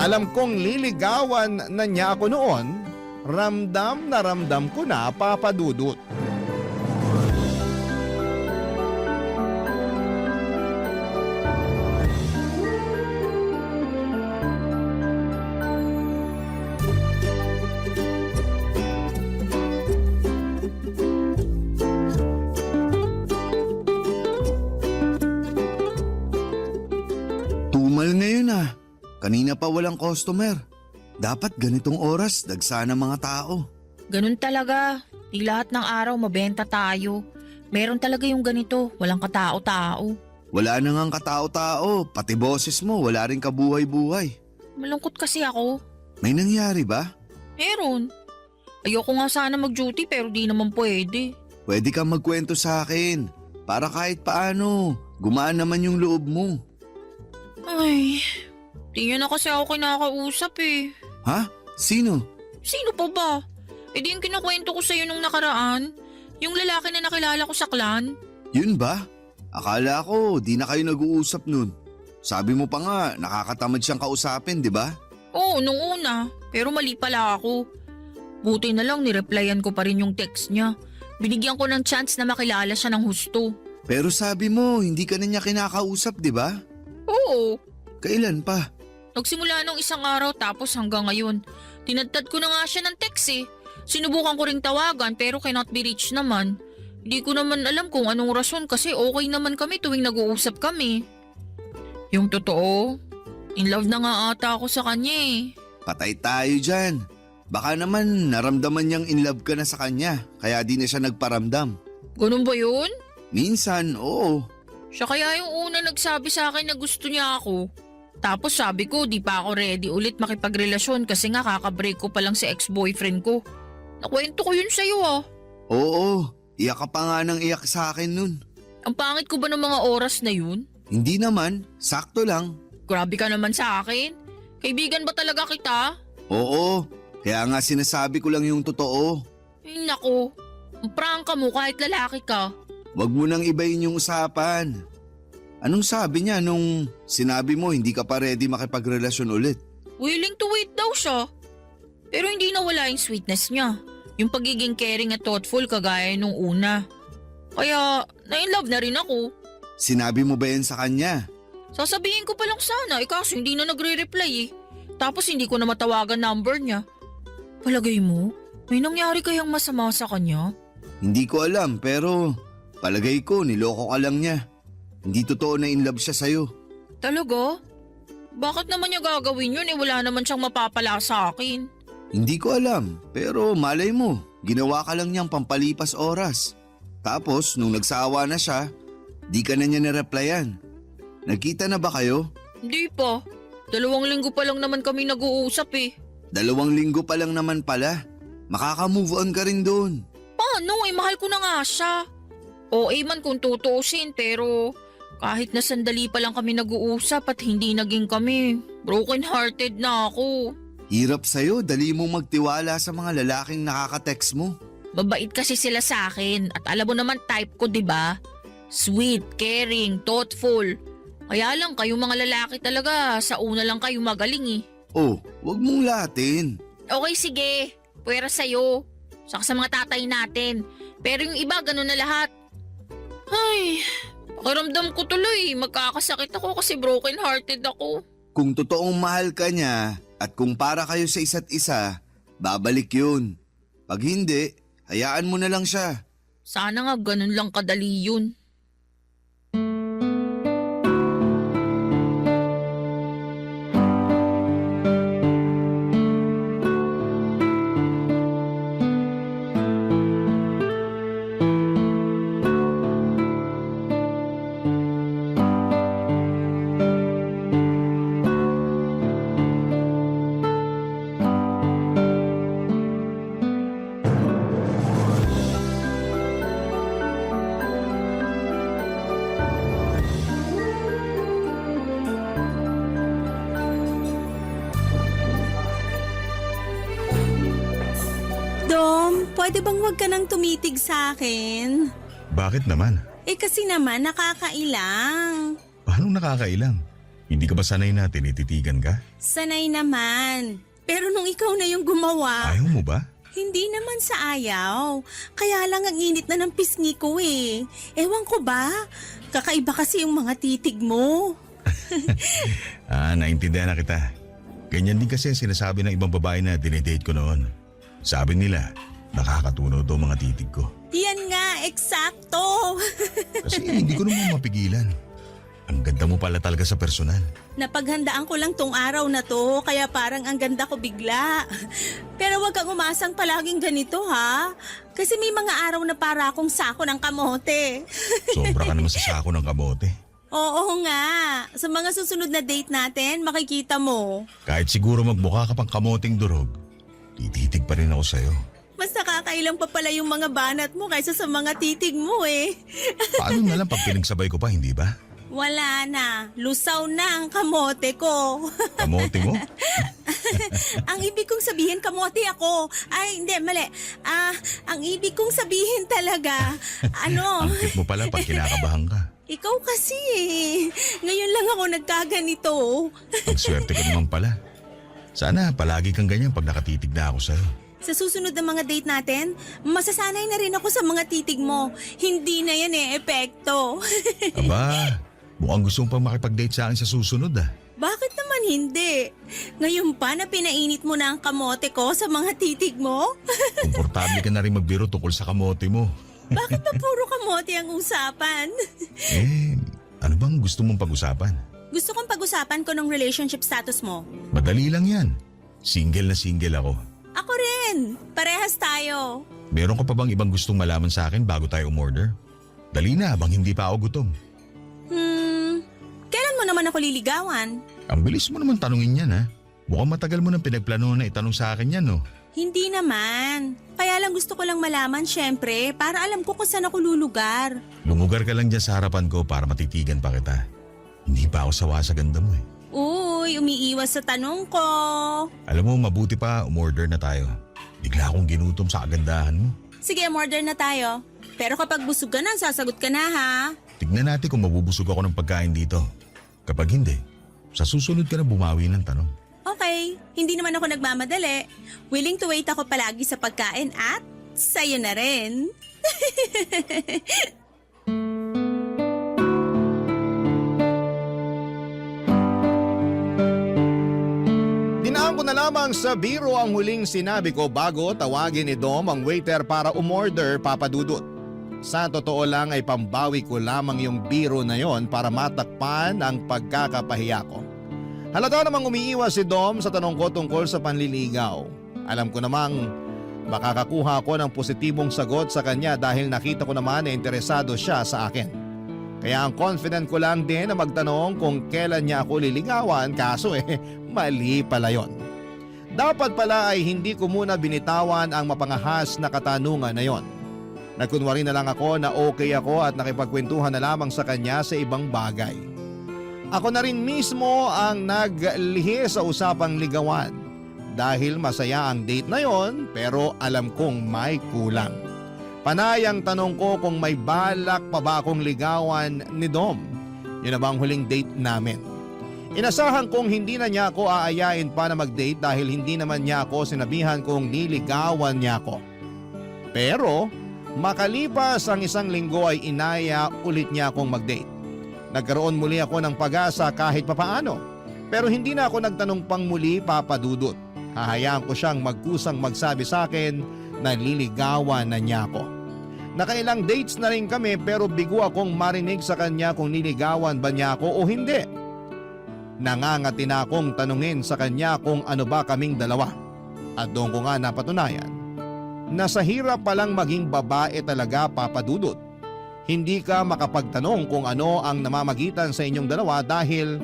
Alam kong liligawan na niya ako noon, ramdam na ramdam ko na, Papa Dudut. Tumal ngayon ah. Kanina pa walang customer. Dapat ganitong oras, dagsana mga tao. Ganun talaga. Di lahat ng araw mabenta tayo. Meron talaga yung ganito, walang katao-tao. Wala na ngang katao-tao, pati boses mo, wala rin kabuhay-buhay. Malungkot kasi ako. May nangyari ba? Meron. Ayoko nga sana mag-duty pero di naman pwede. Pwede kang magkwento sa akin. Para kahit paano, gumaan naman yung loob mo. Ay, di niya na kasi ako kinakausap eh. Ha? Sino? Sino pa ba? Eh di yung kinukwento ko sa'yo nung nakaraan. Yung lalaki na nakilala ko sa clan. Yun ba? Akala ko di na kayo nag-uusap nun. Sabi mo pa nga, nakakatamad siyang kausapin, di ba? Oo, nung una. Pero mali pala ako. Buti na lang nireplyan ko pa rin yung text niya. Binigyan ko ng chance na makilala siya ng husto. Pero sabi mo, hindi ka na niya kinakausap, di ba? Oo. Kailan pa? Nagsimula nung isang araw tapos hanggang ngayon. Tinadtad ko na nga siya ng text eh. Sinubukan ko ring tawagan pero cannot be reached naman. Hindi ko naman alam kung anong rason kasi okay naman kami tuwing nag-uusap kami. Yung totoo, in love na nga ata ako sa kanya eh. Patay tayo dyan. Baka naman naramdaman niyang in love ka na sa kanya, kaya di na siya nagparamdam. Ganun ba yun? Minsan, oo. Siya kaya yung una nagsabi sa akin na gusto niya ako. Tapos sabi ko di pa ako ready ulit makipagrelasyon kasi nga kakabreak ko pa lang si ex-boyfriend ko. Nakwento ko yun sa'yo ah. Oo, iyak ka pa nga ng iyak sa akin nun. Ang pangit ko ba ng mga oras na yun? Hindi naman, sakto lang. Grabe ka naman sa akin. Kaibigan ba talaga kita? Oo, kaya nga sinasabi ko lang yung totoo. Ay nako, ang prangka mo kahit lalaki ka. Wag mo nang ibayin yung usapan. Anong sabi niya nung sinabi mo hindi ka pa ready makipagrelasyon ulit? Willing to wait daw siya. Pero hindi nawala yung sweetness niya. Yung pagiging caring at thoughtful kagaya nung una. Kaya na-inlove na rin ako. Sinabi mo ba yan sa kanya? Sasabihin ko pa lang sana kaso hindi na nagre-reply eh. Tapos hindi ko na matawagan number niya. Palagay mo, may nangyari kayang masama sa kanya? Hindi ko alam pero palagay ko niloko ka lang niya. Hindi totoo na in love siya sa'yo. Talaga? Bakit naman niya gagawin yun wala naman siyang mapapala sa akin? Hindi ko alam pero malay mo, ginawa ka lang niyang pampalipas oras. Tapos nung nagsawa na siya, di ka na niya nireplyan. Nagkita na ba kayo? Hindi pa. 2 linggo pa lang naman kami nag-uusap eh. 2 linggo pa lang naman pala. Makaka-move on ka rin doon. Paano mahal ko na nga siya. OA man kung tutuusin pero kahit na sandali pa lang kami nag-uusap at hindi naging kami, broken hearted na ako. Hirap sa'yo, dali mong magtiwala sa mga lalaking nakaka-text mo. Babait kasi sila sa akin at alam mo naman type ko 'di ba? Sweet, caring, thoughtful. Kaya lang kayong mga lalaki talaga sa una lang kayo magaling eh. Oh, wag mong latin. Okay sige, pwera sa'yo. Saka sa mga tatay natin. Pero yung iba ganun na lahat. Ay, pakiramdam ko tuloy. Magkakasakit ako kasi broken hearted ako. Kung totoong mahal ka niya at kung para kayo sa isa't isa, babalik yun. Pag hindi, hayaan mo na lang siya. Sana nga ganun lang kadali yun. Dom, pwede bang wag ka nang tumitig sa akin? Bakit naman? Kasi naman nakakailang. Paano nakakailang? Hindi ka ba sanay na tinititigan ka? Sanay naman. Pero nung ikaw na yung gumawa, Ayaw mo ba? hindi naman sa ayaw. Kaya lang ang init na ng pisngi ko eh. Ewan ko ba? Kakaiba kasi yung mga titig mo. Naintindihan na kita. Ganyan din kasi sinasabi ng ibang babae na dinedate ko noon. Sabi nila, nakakatunaw daw mga titig ko. Yan nga, eksakto. Kasi hindi ko naman mapigilan. Ang ganda mo pala talaga sa personal. Napaghandaan ko lang tong araw na to, kaya parang ang ganda ko bigla. Pero wag kang umasang palaging ganito ha. Kasi may mga araw na para akong sako ng kamote. Sobra ka naman sa sako ng kamote. Oo nga. Sa mga susunod na date natin, makikita mo. Kahit siguro magmukha ka pang kamoting durog, tititig pa rin ako sa'yo. Mas nakakailang pa pala yung mga banat mo kaysa sa mga titig mo eh. Paano na lang pag pinagsabay ko pa, hindi ba? Wala na. Lusaw na ang kamote ko. Kamote mo? Ang ibig kong sabihin, kamote ako. Ay, hindi, mali. Ang ibig kong sabihin talaga, Ang cute mo pala pag kinakabahan ka. ikaw kasi eh. Ngayon lang ako nagkaganito. Ang swerte ko naman pala. Sana palagi kang ganyan pag nakatitig na ako sa'yo. Sa susunod na mga date natin, masasanay na rin ako sa mga titig mo. Hindi na yan epekto. Aba, mukhang gusto mo pang makipag-date sa akin sa susunod ah. Bakit naman hindi? Ngayon pa na pinainit mo na ang kamote ko sa mga titig mo? Komportable ka na rin magbiro tungkol sa kamote mo. Bakit ba puro kamote ang usapan? Ano bang gusto mong pag-usapan? Gusto kong pag-usapan ko ng relationship status mo. Madali lang yan. Single na single ako. Ako rin. Parehas tayo. Meron ka pa bang ibang gustong malaman sa akin bago tayo umorder? Dali na, habang hindi pa ako gutom. Kailan mo naman ako liligawan? Ang bilis mo naman tanungin yan ha. Mukhang matagal mo nang pinagplano na itanong sa akin yan no. Hindi naman. Kaya lang gusto ko lang malaman syempre para alam ko kung saan ako lulugar. Lumugar ka lang dyan sa harapan ko para matitigan pa kita. Hindi pa ako sawa sa ganda mo eh. Uy, umiiwas sa tanong ko. Alam mo, mabuti pa umorder na tayo. Bigla akong ginutom sa kagandahan mo. Sige, order na tayo. Pero kapag busog ka na, sasagot ka na ha. Tignan natin kung mabubusog ako ng pagkain dito. Kapag hindi, sa susunod ka na bumawi ng tanong. Okay, hindi naman ako nagmamadali. Willing to wait ako palagi sa pagkain at sa'yo na rin. Dinaan ko na lamang sa biro ang huling sinabi ko bago tawagin ni Dom ang waiter para umorder, Papa Dudut. Sa totoo lang ay pambawi ko lamang yung biro na yon para matakpan ang pagkakapahiya ko. Halata namang umiiwas si Dom sa tanong ko tungkol sa panliligaw. Alam ko namang makakakuha ko ng positibong sagot sa kanya dahil nakita ko naman na interesado siya sa akin. Kaya ang confident ko lang din na magtanong kung kailan niya ako liligawan, kaso mali pala yon. Dapat pala ay hindi ko muna binitawan ang mapangahas na katanungan na yon. Nagkunwari na lang ako na okay ako at nakipagkwentuhan na lamang sa kanya sa ibang bagay. Ako na rin mismo ang naglihi sa usapang ligawan dahil masaya ang date na yon pero alam kong may kulang. Panay ang tanong ko kung may balak pa ba akong ligawan ni Dom. Yun na bang huling date namin? Inasahan kong hindi na niya ako aayain pa na mag-date dahil hindi naman niya ako sinabihan kung niligawan niya ako. Pero makalipas ang isang linggo ay inaya ulit niya akong mag-date. Nagkaroon muli ako ng pag-asa kahit papaano. Pero hindi na ako nagtanong pang muli, Papa Dudut. Hahayaan ko siyang magkusang magsabi sa akin na liligawan na niya ako. Nakailang dates na rin kami pero bigo akong marinig sa kanya kung niligawan ba niya ako o hindi. Nangangati na akong tanungin sa kanya kung ano ba kaming dalawa. At doon ko nga napatunayan na sa hirap palang maging babae talaga, Papa Dudut. Hindi ka makapagtanong kung ano ang namamagitan sa inyong dalawa dahil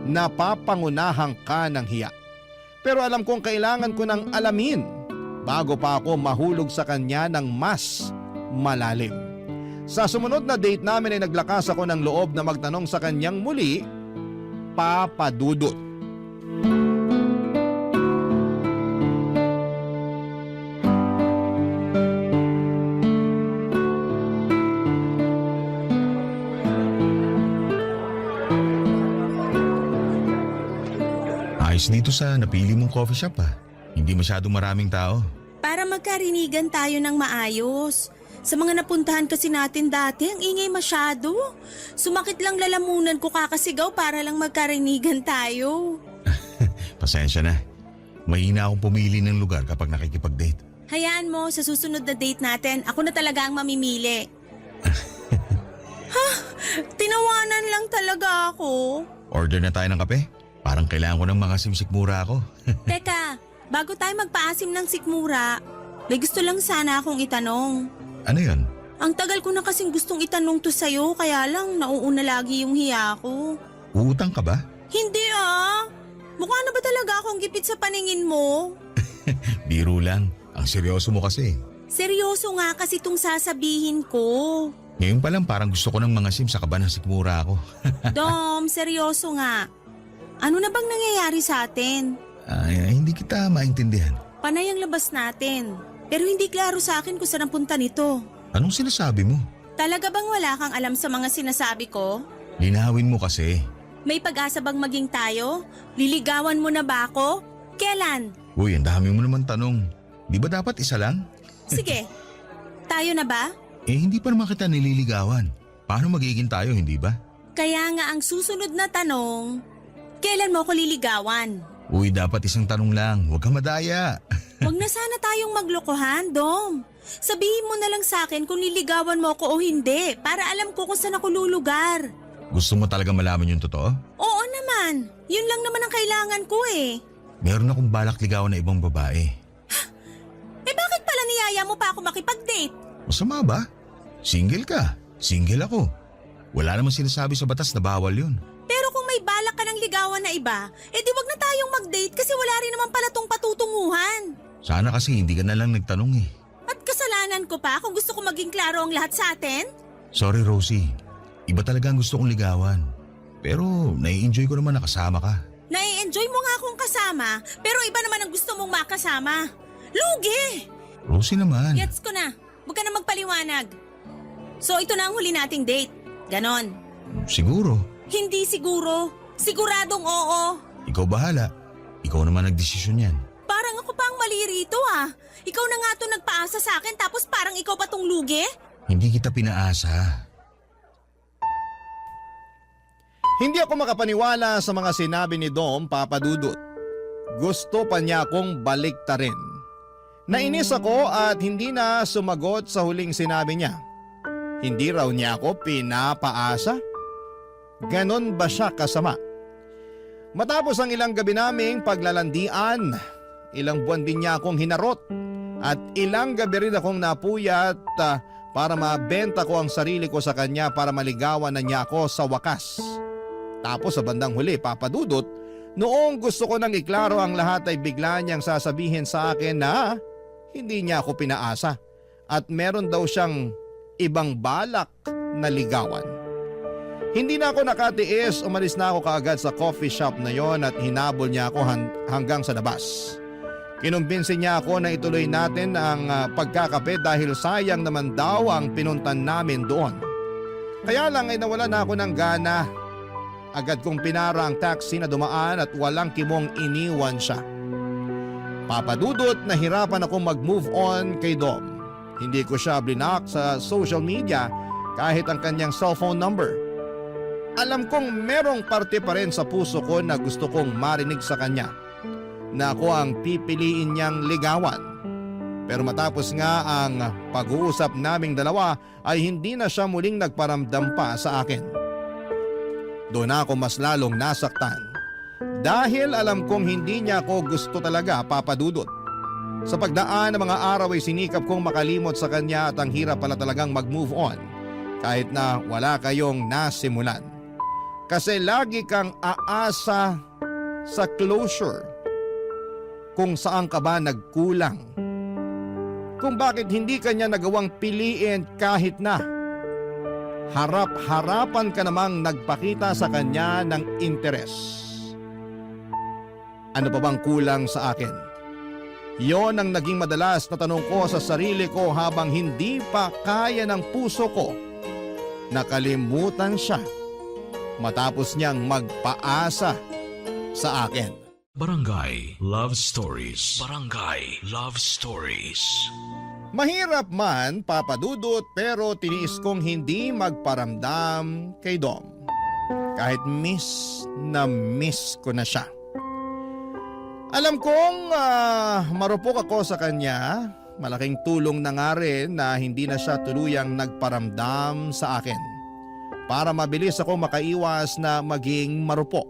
napapangunahan ka ng hiya. Pero alam kong kailangan ko nang alamin bago pa ako mahulog sa kanya ng mas malalim. Sa sumunod na date namin ay naglakas ako ng loob na magtanong sa kanyang muli, Papa Dudut. Ayos dito sa napili mong coffee shop ah. Hindi masyadong maraming tao. Para magkarinigan tayo ng maayos. Sa mga napuntahan kasi natin dati, ang ingay masyado. Sumakit lang lalamunan ko kakasigaw para lang magkarinigan tayo. Pasensya na. Mahina akong pumili ng lugar kapag nakikipag-date. Hayaan mo, sa susunod na date natin, ako na talaga ang mamimili. Tinawanan lang talaga ako. Order na tayo ng kape? Parang kailangan ko ng mga simsikmura ako. Teka, bago tayo magpaasim ng sikmura, may gusto lang sana akong itanong. Ano yun? Ang tagal ko na kasing gustong itanong to sa'yo, kaya lang nauuna lagi yung hiya ko. Uutang ka ba? Hindi ah! Mukha na ba talaga akong gipit sa paningin mo? Biro lang. Ang seryoso mo kasi. Seryoso nga kasi itong sasabihin ko. Ngayon pa lang parang gusto ko ng mga sim sa kaba ng sikmura ako. Dom, seryoso nga. Ano na bang nangyayari sa atin? Ay, hindi kita maintindihan. Panay ang labas natin. Pero hindi klaro sa akin kung saan ang punta nito. Anong sinasabi mo? Talaga bang wala kang alam sa mga sinasabi ko? Linawin mo kasi. May pag-asa bang maging tayo? Liligawan mo na ba ako? Kailan? Uy, ang dami mo naman tanong. Di ba dapat isa lang? Sige, tayo na ba? Eh, hindi pa naman kita nililigawan. Paano magiging tayo, hindi ba? Kaya nga ang susunod na tanong, kailan mo ako liligawan? Uy, dapat isang tanong lang. Huwag kang madaya. Huwag na sana tayong maglokohan, Dom. Sabihin mo na lang sa akin kung niligawan mo ako o hindi para alam ko kung saan ako lulugar. Gusto mo talaga malaman yung totoo? Oo naman. Yun lang naman ang kailangan ko eh. Meron akong balak ligawan na ibang babae. Eh bakit pala niyaya mo pa ako makipag-date? Masama ba? Single ka. Single ako. Wala namang sinasabi sa batas na bawal yun. Pero kung may balak ka ng ligawan na iba, eh di wag na tayong mag-date kasi wala rin naman pala tong patutunguhan. Sana kasi hindi ka na lang nagtanong eh. At kasalanan ko pa kung gusto ko maging klaro ang lahat sa atin? Sorry Rosie. Iba talaga ang gusto kong ligawan. Pero nai-enjoy ko naman na kasama ka. Nai-enjoy mo nga akong kasama, pero iba naman ang gusto mong makasama. Lugi! Rosie naman. Gets ko na. Huwag ka na magpaliwanag. So ito na ang huli nating date. Ganon. Siguro. Hindi siguro. Siguradong oo. Ikaw bahala. Ikaw naman nagdesisyon yan. Parang ako pa ang mali rito ah. Ikaw na nga to nagpaasa sa akin tapos parang ikaw pa tong lugi? Hindi kita pinaasa. Hindi ako makapaniwala sa mga sinabi ni Dom, Papa Dudut. Gusto pa niya akong baliktarin. Nainis ako at hindi na sumagot sa huling sinabi niya. Hindi raw niya ako pinapaasa? Ganon ba siya kasama? Matapos ang ilang gabi naming paglalandian, ilang buwan din niya akong hinarot at ilang gabi rin akong napuyat para mabenta ko ang sarili ko sa kanya para maligawan na niya ako sa wakas. Tapos sa bandang huli, Papa Dudut, noong gusto ko nang iklaro ang lahat ay bigla niyang sasabihin sa akin na hindi niya ako pinaasa at meron daw siyang ibang balak na ligawan. Hindi na ako nakatiis, umalis na ako kaagad sa coffee shop na yon at hinabol niya ako hanggang sa labas. Kinumbinsin niya ako na ituloy natin ang pagkakape dahil sayang naman daw ang pinuntan namin doon. Kaya lang ay nawala na ako ng gana. Agad kong pinara ang taxi na dumaan at walang kimong iniwan siya. Papa Dudut, nahirapan akong mag-move on kay Dom. Hindi ko siya blinak sa social media kahit ang kanyang cellphone number. Alam kong merong parte pa rin sa puso ko na gusto kong marinig sa kanya na ako ang pipiliin niyang ligawan. Pero matapos nga ang pag-uusap naming dalawa ay hindi na siya muling nagparamdam pa sa akin. Doon ako mas lalong nasaktan dahil alam kong hindi niya ako gusto talaga, Papa Dudut. Sa pagdaan ng mga araw ay sinikap kong makalimot sa kanya at ang hirap pala talagang mag-move on kahit na wala kayong nasimulan. Kasi lagi kang aasa sa closure kung saan ka ba nagkulang. Kung bakit hindi kanya nagawang piliin kahit na harap-harapan ka namang nagpakita sa kanya ng interes. Ano pa bang kulang sa akin? Yon ang naging madalas na tanong ko sa sarili ko habang hindi pa kaya ng puso ko. Nakalimutan siya matapos niyang magpaasa sa akin. Barangay Love Stories. Barangay Love Stories. Mahirap man, Papa Dudut, pero tiniis kong hindi magparamdam kay Dom. Kahit miss ko na siya. Alam kong marupok ako sa kanya. Malaking tulong na nga rin na hindi na siya tuluyang nagparamdam sa akin. Para mabilis ako makaiwas na maging marupok.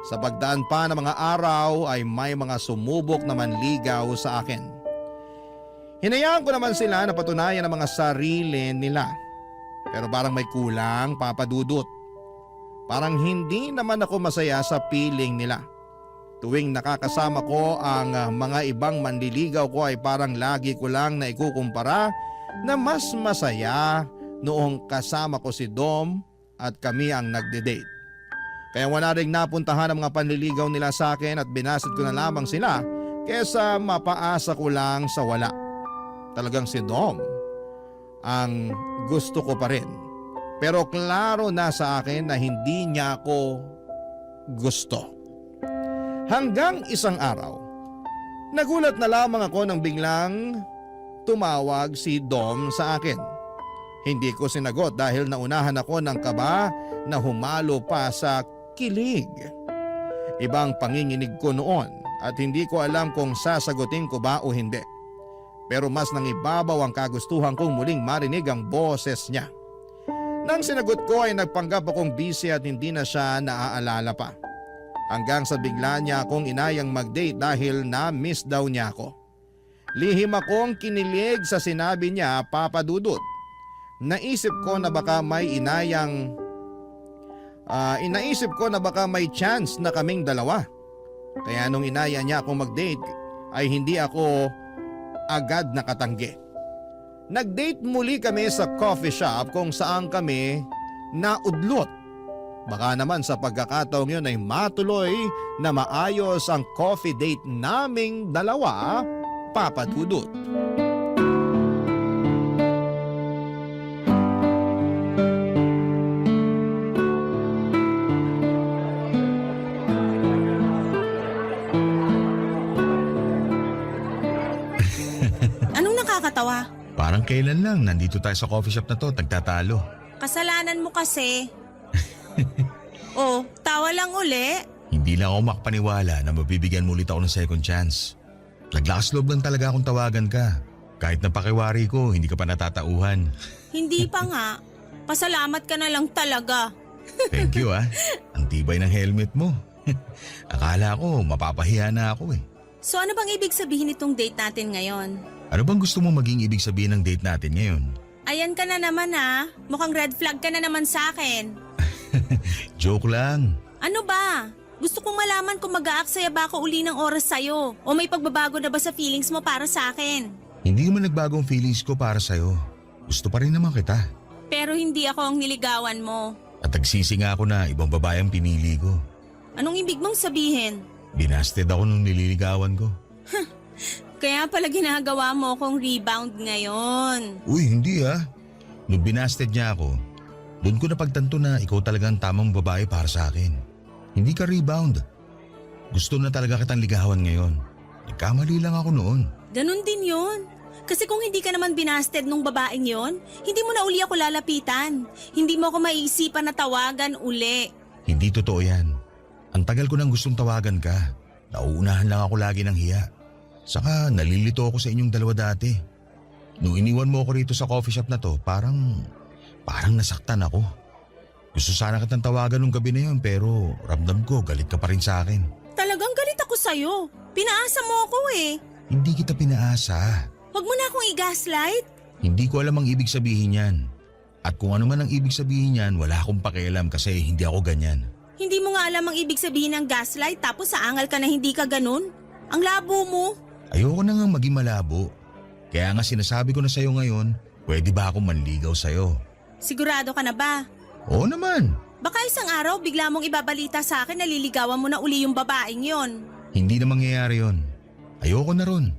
Sa pagdaan pa ng mga araw ay may mga sumubok na manligaw sa akin. Hinayaan ko naman sila na patunayan ang mga sarili nila. Pero parang may kulang, Papa Dudut. Parang hindi naman ako masaya sa piling nila. Tuwing nakakasama ko ang mga ibang manliligaw ko ay parang lagi ko lang na ikukumpara na mas masaya, noong kasama ko si Dom at kami ang nagde-date. Kaya wala ring napuntahan ang mga panliligaw nila sa akin at binasid ko na lamang sila kesa mapaasa ko lang sa wala. Talagang si Dom ang gusto ko pa rin. Pero klaro na sa akin na hindi niya ako gusto. Hanggang isang araw, nagulat na lamang ako nang biglang tumawag si Dom sa akin. Hindi ko sinagot dahil naunahan ako ng kaba na humalo pa sa kilig. Ibang panginginig ko noon at hindi ko alam kung sasagutin ko ba o hindi. Pero mas nangibabaw ang kagustuhan kong muling marinig ang boses niya. Nang sinagot ko ay nagpanggap akong busy at hindi na siya naaalala pa. Hanggang sa bigla niya akong inayang mag-date dahil na-miss daw niya ako. Lihim akong kinilig sa sinabi niya, Papa Dudut. Naisip ko na baka may chance na kaming dalawa. Kaya nung inaya niya akong mag-date ay hindi ako agad nakatanggi. Nag-date muli kami sa coffee shop kung saan kami naudlot. Baka naman sa pagkakataong yun ay matuloy na maayos ang coffee date naming dalawa, Papa Dudut. Anong nakakatawa? Parang kailan lang nandito tayo sa coffee shop na to, nagtatalo. Kasalanan mo kasi. Oh, tawa lang uli. Hindi lang ako makapaniwala na mabibigyan mo ulit ako ng second chance. Naglakas loob lang talaga akong tawagan ka. Kahit napakiwari ko, hindi ka pa natatauhan. Hindi pa nga. Pasalamat ka na lang talaga. Thank you ah. Ang tibay ng helmet mo. Akala ko mapapahiya na ako eh. So ano bang ibig sabihin itong date natin ngayon? Ano bang gusto mo maging ibig sabihin ng date natin ngayon? Ayan ka na naman ha. Mukhang red flag ka na naman sa akin. Joke lang. Ano ba? Gusto kong malaman kung mag-aaksaya ba ako uli ng oras sa'yo o may pagbabago na ba sa feelings mo para sa akin. Hindi naman nagbagong feelings ko para sa'yo. Gusto pa rin naman kita. Pero hindi ako ang niligawan mo. At nagsisi nga ako na ibang babae ang pinili ko. Anong ibig mong sabihin? Binasted ako nung nililigawan ko. Kaya pala ginagawa mo akong rebound ngayon. Uy, hindi ah. Nung binasted niya ako, doon ko napagtanto na ikaw talagang tamang babae para sa akin. Hindi ka rebound. Gusto na talaga kitang ligawan ngayon. Nagkamali lang ako noon. Ganon din yun. Kasi kung hindi ka naman binasted nung babaeng yon, hindi mo na uli ako lalapitan. Hindi mo ako maiisipan na tawagan uli. Hindi totoo yan. Ang tagal ko nang gustong tawagan ka. Nauunahan lang ako lagi ng hiya. Saka nalilito ako sa inyong dalawa dati. Nung iniwan mo ako rito sa coffee shop na to, parang nasaktan ako. Gusto sana kitang tawagan nung gabi na yun pero ramdam ko galit ka pa rin sa akin. Talagang galit ako sa'yo. Pinaasa mo ako eh. Hindi kita pinaasa. Huwag mo na akong i-gaslight. Hindi ko alam ang ibig sabihin yan. At kung ano man ang ibig sabihin yan, wala akong pakialam kasi hindi ako ganyan. Hindi mo nga alam ang ibig sabihin ng gaslight tapos aangal ka na hindi ka ganun? Ang labo mo. Ayoko na nga maging malabo. Kaya nga sinasabi ko na sa'yo ngayon, pwede ba akong manligaw sa'yo? Sigurado ka na ba? Oo naman. Baka isang araw bigla mong ibabalita sa akin na liligawan mo na uli yung babaeng yon. Hindi na mangyayari yon. Ayoko na ron.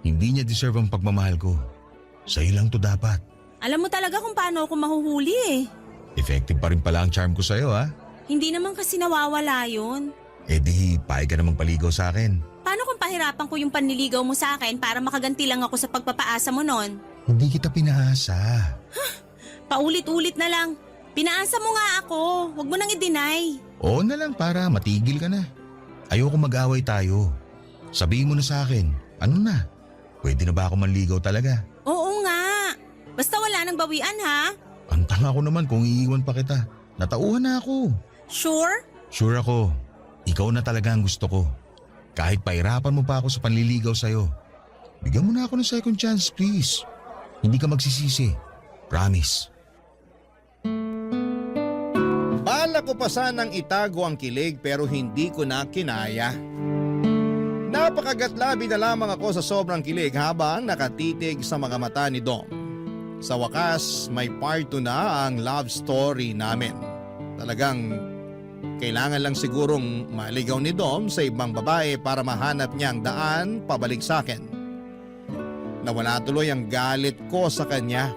Hindi niya deserve ang pagmamahal ko. Sa'yo lang to dapat. Alam mo talaga kung paano ako mahuhuli eh. Effective pa rin pala ang charm ko sa'yo ha. Hindi naman kasi nawawala yun. Eh di, pahay ka namang paligaw sa akin. Paano kung pahirapan ko yung panliligaw mo sa akin para makaganti lang ako sa pagpapaasa mo nun? Hindi kita pinaasa. Paulit-ulit na lang. Pinaasa mo nga ako. Huwag mo nang i-deny. Oo na lang para matigil ka na. Ayoko mag-away tayo. Sabihin mo na sa akin, ano na? Pwede na ba ako manligaw talaga? Oo nga. Basta wala nang bawian ha. Ang tanga ko naman kung iiwan pa kita. Natauhan na ako. Sure? Sure ako. Ikaw na talaga ang gusto ko. Kahit pahirapan mo pa ako sa panliligaw sa'yo. Bigyan mo na ako ng second chance, please. Hindi ka magsisisi. Promise. Bala ko pa sanang itago ang kilig pero hindi ko na kinaya. Napakagatlabi na lamang ako sa sobrang kilig habang nakatitig sa mga mata ni Dom. Sa wakas, may part 2 na ang love story namin. Talagang kailangan lang sigurong maligaw ni Dom sa ibang babae para mahanap niya ang daan pabalik sa akin. Nawala tuloy ang galit ko sa kanya.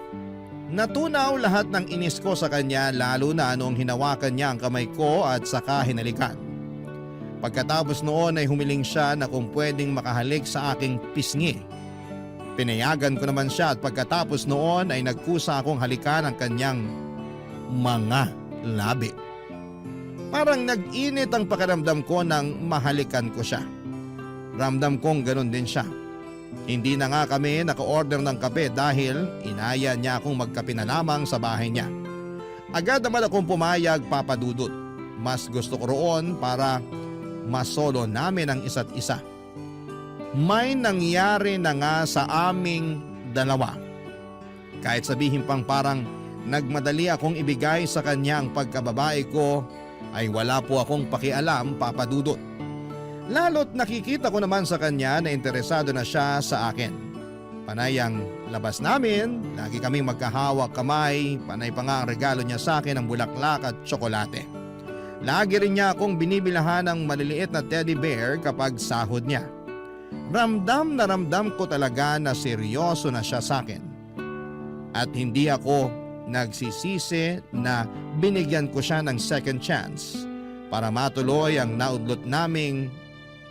Natunaw lahat ng inis ko sa kanya lalo na noong hinawakan niya ang kamay ko at saka hinalikan. Pagkatapos noon ay humiling siya na kung pwedeng makahalik sa aking pisngi. Pinayagan ko naman siya at pagkatapos noon ay nagkusa akong halikan ang kanyang mga labi. Parang nag-init ang pakiramdam ko nang mahalikan ko siya. Ramdam kong ganun din siya. Hindi na nga kami naka-order ng kape dahil inaya niya akong magkape na lamang sa bahay niya. Agad naman akong pumayag, Papa Dudut. Mas gusto ko roon para masolo namin ang isa't isa. May nangyari na nga sa aming dalawa. Kahit sabihin pang parang nagmadali akong ibigay sa kanya ang pagkababae ko, ay wala po akong pakialam, Papa Dudut. Lalo't nakikita ko naman sa kanya na interesado na siya sa akin. Panay ang labas namin, lagi kaming magkahawak kamay, panay pa nga ang regalo niya sa akin ng bulaklak at tsokolate. Lagi rin niya akong binibilahan ng maliliit na teddy bear kapag sahod niya. Ramdam na ramdam ko talaga na seryoso na siya sa akin. At hindi ako nagsisisi na binigyan ko siya ng second chance para matuloy ang naudlot naming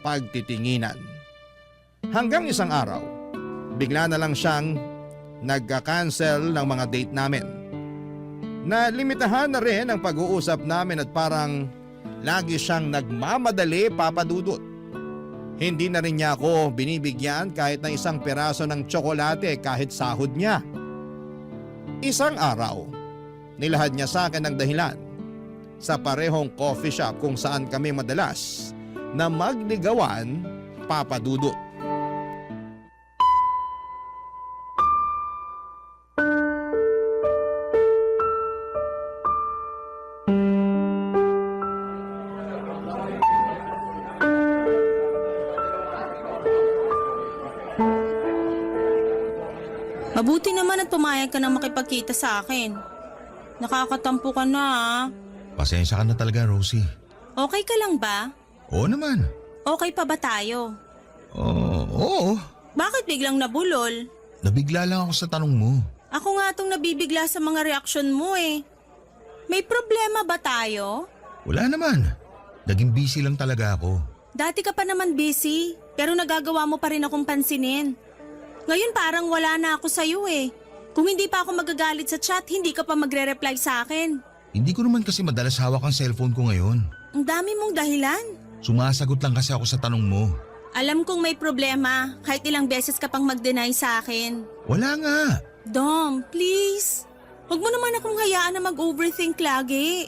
pagtitinginan. Hanggang isang araw, bigla na lang siyang nagka-cancel ng mga date namin. Nalimitahan na rin ang pag-uusap namin at parang lagi siyang nagmamadali, Papa Dudut. Hindi na rin niya ako binibigyan kahit na isang peraso ng tsokolate kahit sahod niya. Isang araw, nilahad niya sa akin ng dahilan sa parehong coffee shop kung saan kami madalas na magligawan, Papa Dudut. Mabuti naman at pumayag ka nang makipagkita sa akin. Nakakatampo ka na ah. Pasensya ka na talaga, Rosie. Okay ka lang ba? Oo naman. Okay pa ba tayo? Oo. Bakit biglang nabulol? Nabigla lang ako sa tanong mo. Ako nga tong nabibigla sa mga reaksyon mo eh. May problema ba tayo? Wala naman. Naging busy lang talaga ako. Dati ka pa naman busy, pero nagagawa mo pa rin akong pansinin. Ngayon parang wala na ako sa'yo eh. Kung hindi pa ako magagalit sa chat, hindi ka pa magre-reply sa akin. Hindi ko naman kasi madalas hawak ang cellphone ko ngayon. Ang dami mong dahilan. Sumasagot lang kasi ako sa tanong mo. Alam kong may problema, kahit ilang beses ka pang mag-deny sa akin. Wala nga. Dom, please. Huwag mo naman akong hayaan na mag-overthink lagi.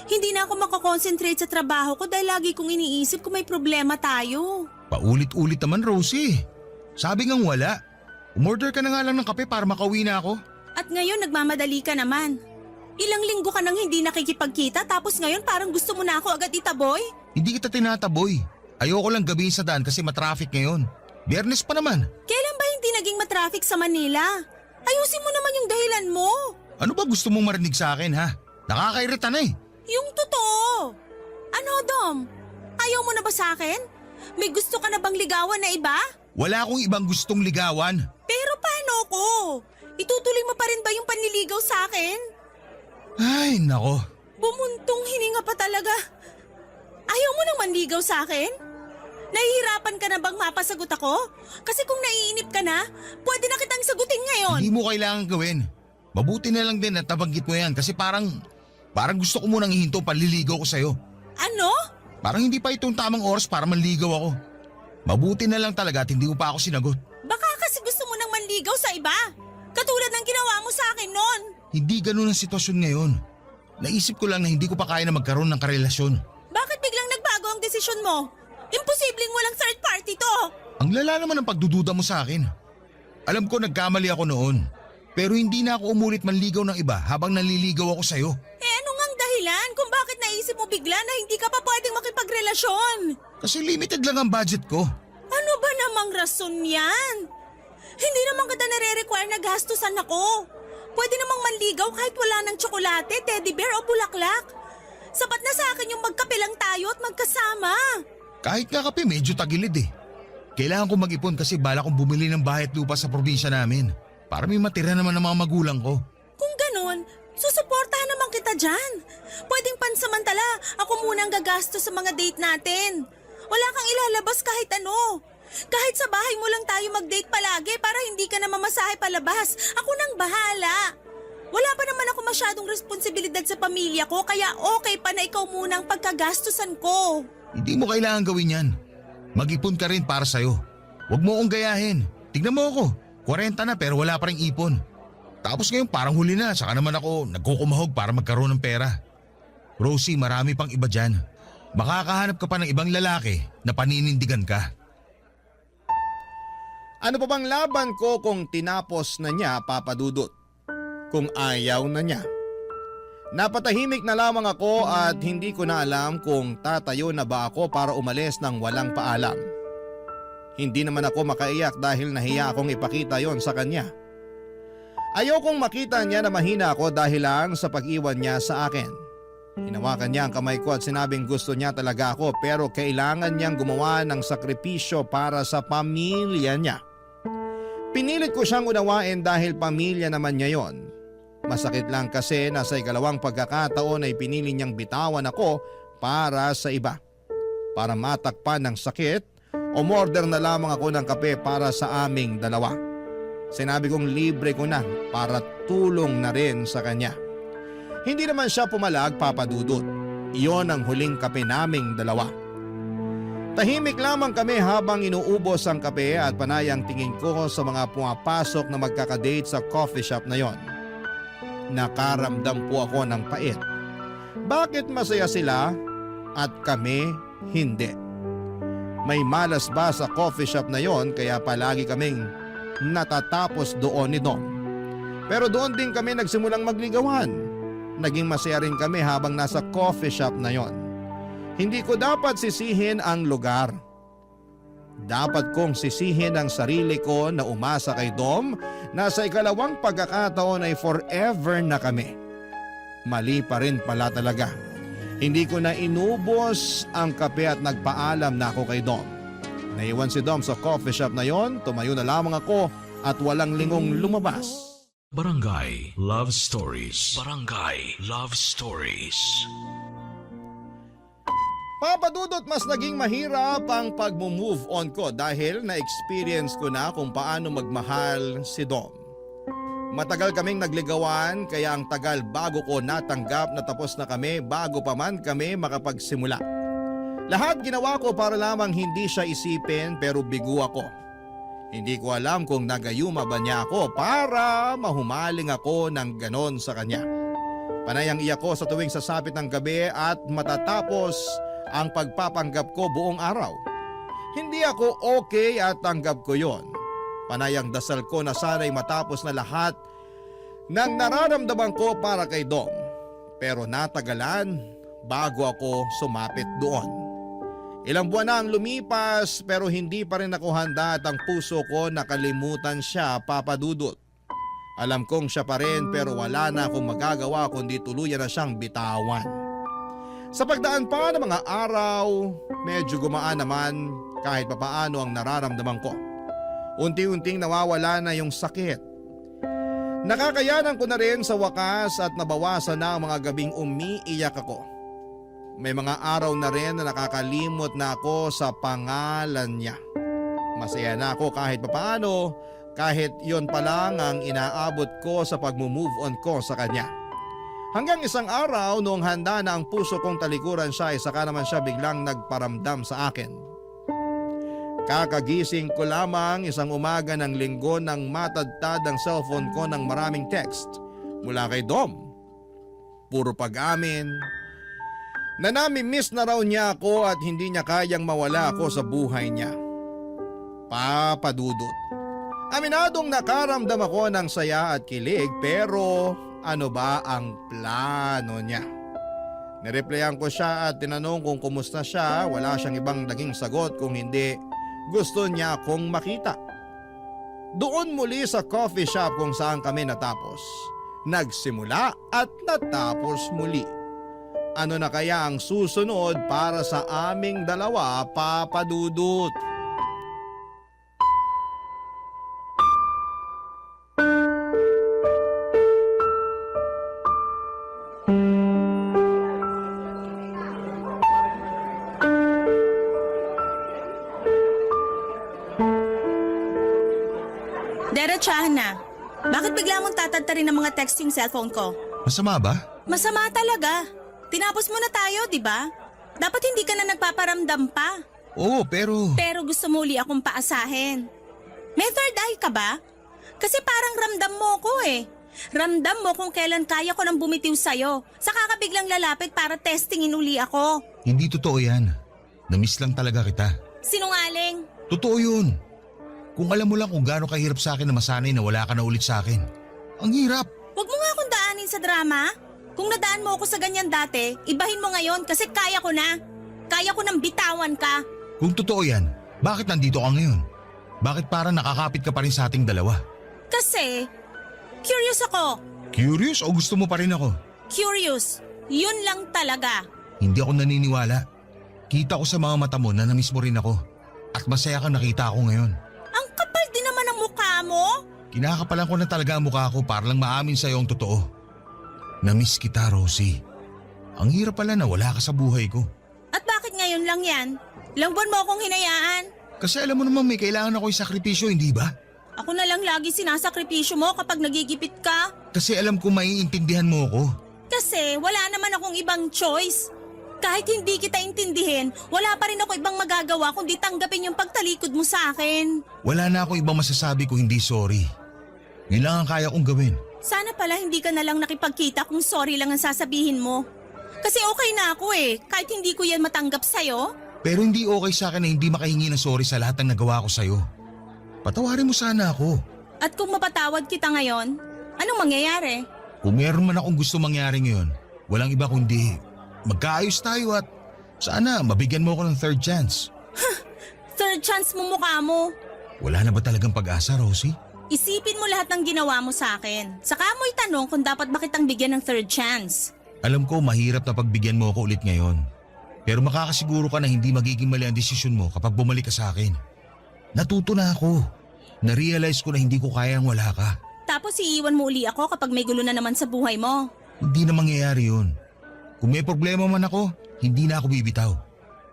Hindi na ako makakonsentrate sa trabaho ko dahil lagi kong iniisip kung may problema tayo. Paulit-ulit naman, Rosie. Sabi ngang wala. Umorder ka na nga lang ng kape para makauwi na ako. At ngayon nagmamadali ka naman. Ilang linggo ka nang hindi nakikipagkita tapos ngayon parang gusto mo na ako agad itaboy? Hindi kita tinataboy. Ayoko lang gabihin sa daan kasi matraffic ngayon. Biyernes pa naman. Kailan ba hindi naging matraffic sa Manila? Ayusin mo naman yung dahilan mo. Ano ba gusto mong marinig sa akin ha? Nakakairita na eh. Yung totoo. Ano, Dom? Ayaw mo na ba sa akin? May gusto ka na bang ligawan na iba? Wala akong ibang gustong ligawan. Pero paano ko? Itutuloy mo pa rin ba yung panliligaw sa akin? Ay, nako. Bumuntong hininga pa talaga. Ayaw mo nang manligaw sa akin? Nahihirapan ka na bang mapasagot ako? Kasi kung naiinip ka na, pwede na kitang sagutin ngayon. Hindi mo kailangan gawin. Mabuti na lang din na tabanggit mo yan kasi parang gusto ko munang ihinto panliligaw ko sa'yo. Ano? Parang hindi pa itong tamang oras para manligaw ako. Mabuti na lang talaga at hindi mo pa ako sinagot. Baka kasi gusto mo nang manligaw sa iba. Katulad ng ginawa mo sa akin noon. Hindi ganun ang sitwasyon ngayon. Naisip ko lang na hindi ko pa kaya na magkaroon ng karelasyon. Bakit biglang nagbago ang desisyon mo? Imposibleng walang third party to. Ang lala naman ang pagdududa mo sa akin. Alam ko nagkamali ako noon. Pero hindi na ako umulit manligaw ng iba habang naliligaw ako sa'yo. Eh ano ngang dahilan kung bakit naisip mo bigla na hindi ka pa pwedeng makipagrelasyon? Kasi limited lang ang budget ko. Ano ba namang rason yan? Hindi naman kita nare-require na gastusan ako. Pwede namang manligaw kahit wala ng tsokolate, teddy bear o bulaklak. Sapat na sa akin yung magkape lang tayo at magkasama. Kahit nga kape, medyo tagilid eh. Kailangan ko mag-ipon kasi bala kong bumili ng bahay at lupa sa probinsya namin. Para may matira naman ng mga magulang ko. Kung ganun, susuportahan naman kita dyan. Pwedeng pansamantala, ako muna ang gagastos sa mga date natin. Wala kang ilalabas kahit ano. Kahit sa bahay mo lang tayo mag-date palagi para hindi ka na mamasahe palabas. Ako nang bahala. Wala pa naman ako masyadong responsibilidad sa pamilya ko kaya okay pa na ikaw muna ang pagkagastusan ko. Hindi mo kailangan gawin yan. Mag-ipon ka rin para sa'yo. Huwag mo akong gayahin. Tignan mo ako. 40 na pero wala pa rin ipon. Tapos ngayon parang huli na. Saka naman ako nagkukumahog para magkaroon ng pera. Rosie, marami pang iba dyan. Makakahanap ka pa ng ibang lalaki na paninindigan ka. Ano pa bang laban ko kung tinapos na niya, Papa Dudut? Kung ayaw na niya. Napatahimik na lamang ako at hindi ko na alam kung tatayo na ba ako para umalis ng walang paalam. Hindi naman ako makaiyak dahil nahiya akong ipakita yon sa kanya. Ayokong makita niya na mahina ako dahil lang sa pag-iwan niya sa akin. Hinawakan niya ang kamay ko at sinabing gusto niya talaga ako pero kailangan niyang gumawa ng sakripisyo para sa pamilya niya. Pinilit ko siyang unawain dahil pamilya naman niya yon. Masakit lang kasi na sa ikalawang pagkakataon ay pinili niyang bitawan ako para sa iba. Para matakpan ng sakit, umorder na lamang ako ng kape para sa aming dalawa. Sinabi kong libre ko na para tulong na rin sa kanya. Hindi naman siya pumalag, Papa Dudut. Iyon ang huling kape naming dalawa. Tahimik lamang kami habang inuubos ang kape at panay ang tingin ko sa mga pumapasok na magkakadate sa coffee shop na yon. Nakaramdam po ako ng pait. Bakit masaya sila at kami hindi? May malas ba sa coffee shop na yon kaya palagi kaming natatapos doon ni Dom. Pero doon din kami nagsimulang magligawan. Naging masaya rin kami habang nasa coffee shop na yon. Hindi ko dapat sisihin ang lugar. Dapat kong sisihin ang sarili ko na umasa kay Dom na sa ikalawang pagkakataon ay forever na kami. Mali pa rin pala talaga. Hindi ko na inubos ang kape at nagpaalam na ako kay Dom. Naiwan si Dom sa coffee shop na yon, tumayo na lamang ako at walang lingong lumabas. Barangay Love Stories. Barangay Love Stories. Papa Dudut, mas naging mahirap ang pag-move on ko dahil na-experience ko na kung paano magmahal si Dom. Matagal kaming nagligawan kaya ang tagal bago ko natanggap na tapos na kami bago pa man kami makapagsimula. Lahat ginawa ko para lamang hindi siya isipin pero bigo ako. Hindi ko alam kung nagayuma ba niya ako para mahumaling ako ng ganon sa kanya. Panay ang iyak ko sa tuwing sasapit ng gabi at matatapos ang pagpapanggap ko buong araw. Hindi ako okay at tanggap ko yon. Panay ang dasal ko na sana'y matapos na lahat ng nararamdaman ko para kay Dom. Pero natagalan bago ako sumapit doon. Ilang buwan na ang lumipas pero hindi pa rin ako handa at ang puso ko nakalimutan siya, Papa Dudut. Alam kong siya pa rin pero wala na akong magagawa kundi tuluyan na siyang bitawan. Sa pagdaan pa ng mga araw, medyo gumaan naman kahit papaano ang nararamdaman ko. Unti-unting nawawala na yung sakit. Nakakayanan ko na rin sa wakas at nabawasan na ang mga gabing umiiyak ako. May mga araw na rin na nakakalimot na ako sa pangalan niya. Masaya na ako kahit papaano, kahit yon pa lang ang inaabot ko sa pag-move on ko sa kanya. Hanggang isang araw noong handa na ang puso kong talikuran siya ay saka naman siya biglang nagparamdam sa akin. Kakagising ko lamang isang umaga ng linggo nang matadtad ang cellphone ko ng maraming text mula kay Dom. Puro pag-amin na nami-miss na raw niya ako at hindi niya kayang mawala ako sa buhay niya. Papa Dudut, aminadong nakaramdam ako ng saya at kilig pero ano ba ang plano niya? Nireplyan ko siya at tinanong kung kumusta siya. Wala siyang ibang naging sagot kung hindi gusto niya akong makita. Doon muli sa coffee shop kung saan kami natapos. nagsimula at natapos muli. Ano na kaya ang susunod para sa aming dalawa, Papa Dudut? Diretsahan na. Bakit bigla mong tatadtarin ng mga text yung cellphone ko? Masama ba? Masama talaga. Tinapos mo na tayo, di ba? Dapat hindi ka na nagpaparamdam pa. Oo, pero... Pero gusto mo uli akong paasahin. May third eye ka ba? Kasi parang ramdam mo ko eh. Ramdam mo kung kailan kaya ko nang bumitiw sa'yo. Saka ka biglang lalapit para testingin uli ako. Hindi totoo yan. Namiss lang talaga kita. Sinungaling. Totoo yun. Kung alam mo lang kung gaano kahirap sa akin na masanay na wala ka na ulit sa akin. Ang hirap. Huwag mo nga akong daanin sa drama. Kung nadaan mo ako sa ganyan dati, ibahin mo ngayon kasi kaya ko na. Kaya ko nang bitawan ka. Kung totoo yan, bakit nandito ka ngayon? Bakit parang nakakapit ka pa rin sa ating dalawa? Kasi, curious ako. Curious o gusto mo pa rin ako? Curious. Yun lang talaga. Hindi ako naniniwala. Kita ko sa mga mata mo na namiss mo rin ako. At masaya kang nakita ako ngayon. Ang kapal din naman ang mukha mo. Kinakapalan ko na talaga ang mukha ko para lang maamin sa'yo ang totoo. Namiss kita, Rosie. Ang hirap pala na wala ka sa buhay ko. At bakit ngayon lang yan? Ilang buwan mo akong hinayaan? Kasi alam mo naman may kailangan ako isakripisyo, hindi ba? Ako na lang lagi sinasakripisyo mo kapag nagigipit ka. Kasi alam ko maiintindihan mo ako. Kasi wala naman akong ibang choice. Kahit hindi kita intindihin, wala pa rin ako ibang magagawa kundi tanggapin yung pagtalikod mo sa akin. Wala na ako ibang masasabi kung hindi sorry. Yun lang ang kaya kong gawin. Sana pala hindi ka na lang nakipagkita kung sorry lang ang sasabihin mo. Kasi okay na ako eh, kahit hindi ko yan matanggap sa'yo. Pero hindi okay sa akin na hindi makahingi ng sorry sa lahat ng nagawa ko sa'yo. Patawarin mo sana ako. At kung mapatawad kita ngayon, anong mangyayari? Kung meron man akong gusto mangyari ngayon, walang iba kundi magkaayos tayo at sana mabigyan mo ako ng third chance. Third chance mo mukha mo. Wala na ba talagang pag-asa, Rosie? Isipin mo lahat ng ginawa mo sa akin. Saka mo itanong kung dapat ba kitang bigyan ng third chance. Alam ko mahirap na pagbigyan mo ako ulit ngayon. Pero makakasiguro ka na hindi magiging mali ang desisyon mo kapag bumalik ka sa akin. Natuto na ako. Na-realize ko na hindi ko kayang wala ka. Tapos iiwan mo uli ako kapag may gulo na naman sa buhay mo. Hindi na mangyayari yun. Kung may problema man ako, hindi na ako bibitaw.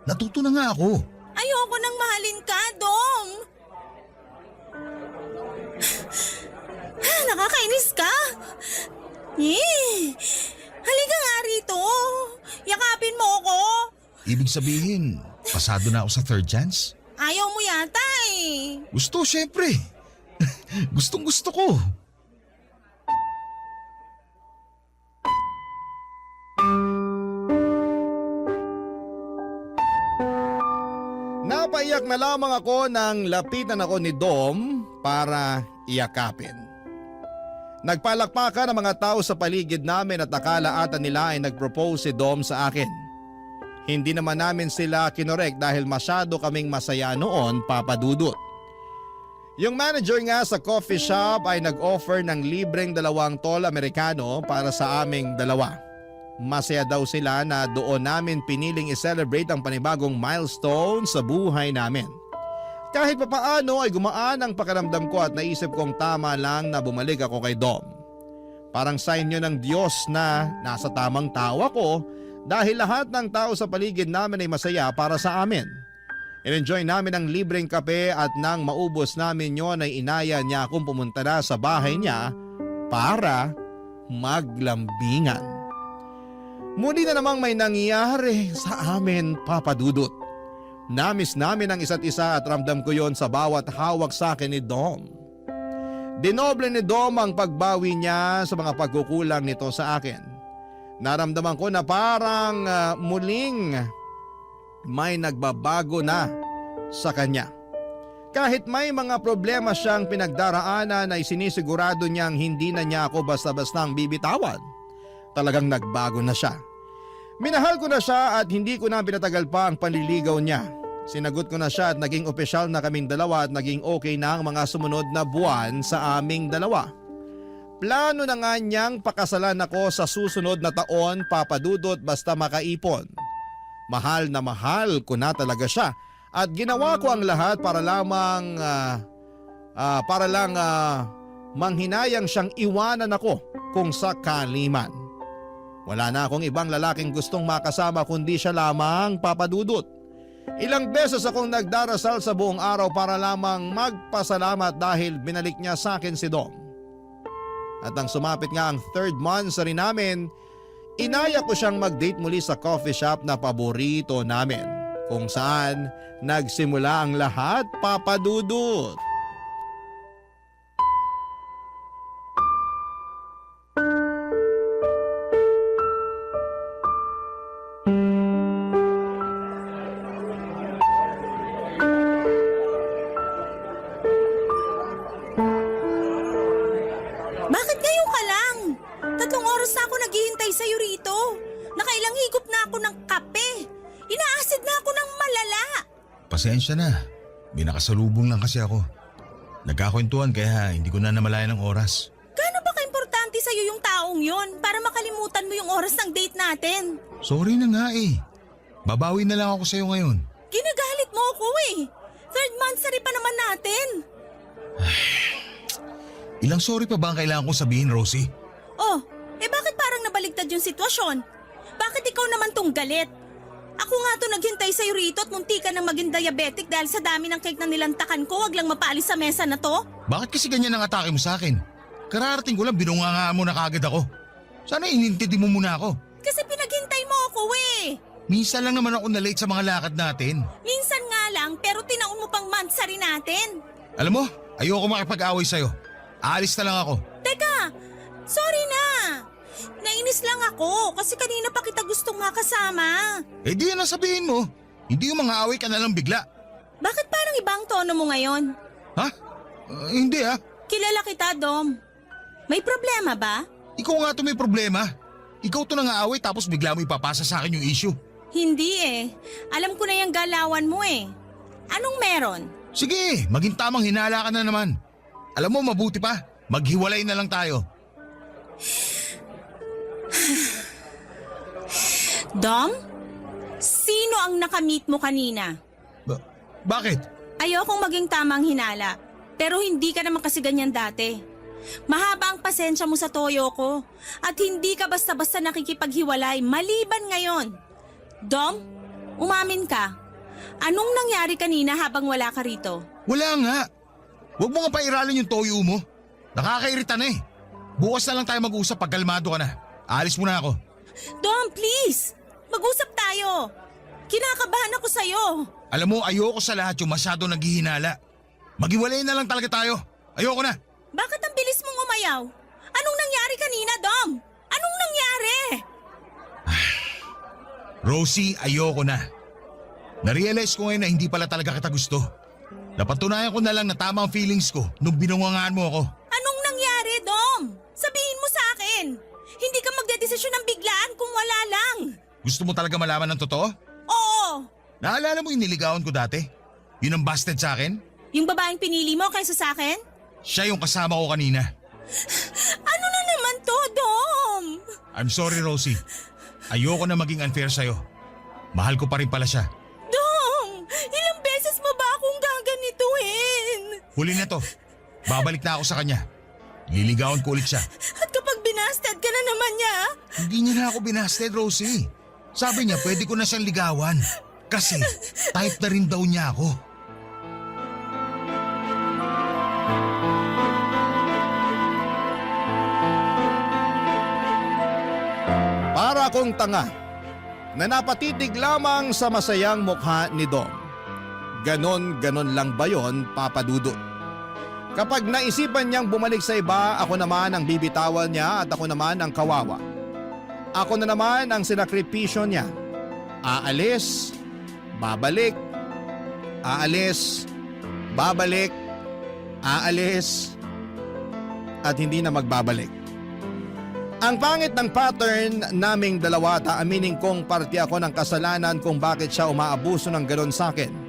Natuto na nga ako. Ayoko nang mahalin ka, Dong! Nakakainis ka! Halika nga rito! Yakapin mo ako! Ibig sabihin, pasado na ako sa third chance? Ayaw mo yata eh! Gusto, syempre. Gustong gusto ko. Napaiyak na lamang ako nang lapitan ako ni Dom para iyakapin. Nagpalakpakan ang mga tao sa paligid namin at akala ata nila ay nag-propose si Dom sa akin. Hindi naman namin sila kinorek dahil masyado kaming masaya noon, Papa Dudut. Yung manager nga sa coffee shop ay nag-offer ng libreng 2 tol Amerikano para sa aming dalawa. Masaya daw sila na doon namin piniling i-celebrate ang panibagong milestone sa buhay namin. Kahit papaano ay gumaan ang pakiramdam ko at naisip kong tama lang na bumalik ako kay Dom. Parang sign yun ng Diyos na nasa tamang tao ako dahil lahat ng tao sa paligid namin ay masaya para sa amin. In-enjoy namin ang libreng kape at nang maubos namin yon ay inaya niya akong pumunta na sa bahay niya para maglambingan. Muli na namang may nangyari sa amin, Papa Dudut. Namiss namin ang isa't isa at ramdam ko yon sa bawat hawak sa akin ni Dom. Dinoble ni Dom ang pagbawi niya sa mga pagkukulang nito sa akin. Naramdaman ko na parang muling may nagbabago na sa kanya. Kahit may mga problema siyang pinagdaraanan ay sinisigurado niyang hindi na niya ako basta-bastang bibitawan. Talagang nagbago na siya. Minahal ko na siya at hindi ko na pinatagal pa ang panliligaw niya. Sinagot ko na siya at naging opisyal na kaming dalawa at naging okay na ang mga sumunod na buwan sa aming dalawa. Plano na nga niyang pakasalan ako sa susunod na taon, Papa Dudut, basta makaipon. Mahal na mahal ko na talaga siya at ginawa ko ang lahat para lamang manghinayang siyang iwanan ako kung sakali man. Wala na akong ibang lalaking gustong makasama kundi siya lamang, Papa Dudut. Ilang beses akong nagdarasal sa buong araw para lamang magpasalamat dahil binalik niya sa akin si Dom. At nang sumapit nga ang 3rd monthsary namin, inaya ko siyang mag-date muli sa coffee shop na paborito namin, kung saan nagsimula ang lahat, Papa Dudut. Bakit ngayon ka lang? 3 oras na ako naghihintay sa'yo rito. Nakailang higop na ako ng kape. Inaasid na ako ng malala. Pasensya na. May nakasalubong lang kasi ako. Nagkakwentuhan kaya hindi ko na namalayan ng oras. Gaano ba ka-importante sa'yo yung taong yon para makalimutan mo yung oras ng date natin? Sorry na nga eh. Babawi na lang ako sa'yo ngayon. Ginagalit mo ako eh. 3rd monthsary pa naman natin. Ilang sorry pa ba ang kailangan kong sabihin, Rosie? Oh, bakit parang nabaligtad yung sitwasyon? Bakit ikaw naman tong galit? Ako nga to naghintay sa'yo rito at munti ka nang maging diabetic dahil sa dami ng cake na nilantakan ko, wag lang mapaalis sa mesa na to. Bakit kasi ganyan ang atake mo sa akin? Kararating ko lang binungangaan mo na kagad ako. Sana inintindi mo muna ako. Kasi pinaghintay mo ako eh. Minsan lang naman ako na-late sa mga lakad natin. Minsan nga lang pero tinaon mo pang monthsary natin. Alam mo, ayoko makipag-away sa'yo. Aalis na lang ako. Teka, sorry na. Nainis lang ako kasi kanina pa kita gustong makasama. Eh di yan ang sabihin mo. Hindi yung mga away ka na lang bigla. Bakit parang ibang tono mo ngayon? Ha? Hindi ah. Kilala kita, Dom. May problema ba? Ikaw nga to may problema. Ikaw to nang-aaway tapos bigla mo ipapasa sa akin yung issue. Hindi eh. Alam ko na yung galawan mo eh. Anong meron? Sige, maging tamang hinala ka na naman. Alam mo, mabuti pa. Maghiwalay na lang tayo. Dom? Sino ang nakamit mo kanina? Bakit? Ayokong maging tamang hinala. Pero hindi ka naman kasi ganyan dati. Mahaba ang pasensya mo sa toyo ko. At hindi ka basta-basta nakikipaghiwalay maliban ngayon. Dom, umamin ka. Anong nangyari kanina habang wala ka rito? Wala nga. Huwag mo nga pairalin yung toyo mo. Nakakairita na eh. Bukas na lang tayo mag-usap pag kalmado ka na. Alis muna ako. Dom, please! Mag-usap tayo! Kinakabahan ako sa'yo! Alam mo, ayoko sa lahat yung masyado naghihinala. Maghiwalay na lang talaga tayo. Ayoko na. Bakit ang bilis mong umayaw? Anong nangyari kanina, Dom? Anong nangyari? Rosie, ayoko na. Narealize ko ngayon na hindi pala talaga kita gusto. Napatunayan ko na lang na tama ang feelings ko nung binungangaan mo ako. Anong nangyari, Dom? Sabihin mo sa akin. Hindi ka magdedesisyon ng biglaan kung wala lang. Gusto mo talaga malaman ng totoo? Oo. Naalala mo yung niligawan ko dati? Yun ang busted sa akin? Yung babaeng pinili mo kaysa sa akin? Siya yung kasama ko kanina. Ano na naman to, Dom? I'm sorry, Rosie. Ayoko na maging unfair sa'yo. Mahal ko pa rin pala siya. Dom, ilang beses mo ba akong gaganituhin? Huli na to. Babalik na ako sa kanya. Liligawan ko ulit siya. At kapag binasted ka na naman niya? Hindi niya na ako binasted, Rosie. Sabi niya pwede ko na siyang ligawan. Kasi type na rin daw niya ako. Para akong tanga na napatitig lamang sa masayang mukha ni Dom. Ganon lang ba yon, Papa Dudut? Kapag naisipan niyang bumalik sa iba, ako naman ang bibitawan niya at ako naman ang kawawa. Ako na naman ang sinakripisyo niya. Aalis, babalik, aalis, babalik, aalis, at hindi na magbabalik. Ang pangit ng pattern naming dalawa, aminin kong parte ako ng kasalanan kung bakit siya umaabuso ng ganon sa akin.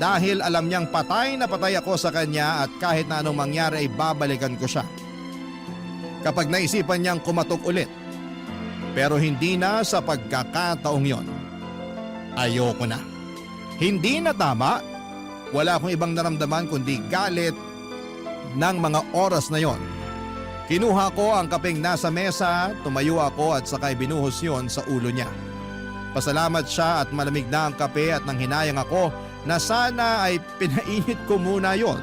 Dahil alam niyang patay na patay ako sa kanya at kahit na anong mangyari ay babalikan ko siya. kapag naisipan niyang kumatok ulit. Pero hindi na sa pagkakataong yon. Ayoko na. Hindi na tama. Wala akong ibang naramdaman kundi galit ng mga oras na yon. Kinuha ko ang kapeng nasa mesa, tumayo ako at sakay binuhos yon sa ulo niya. Pasalamat siya at malamig na ang kape at nang hinayang ako na sana ay pinainit ko muna yon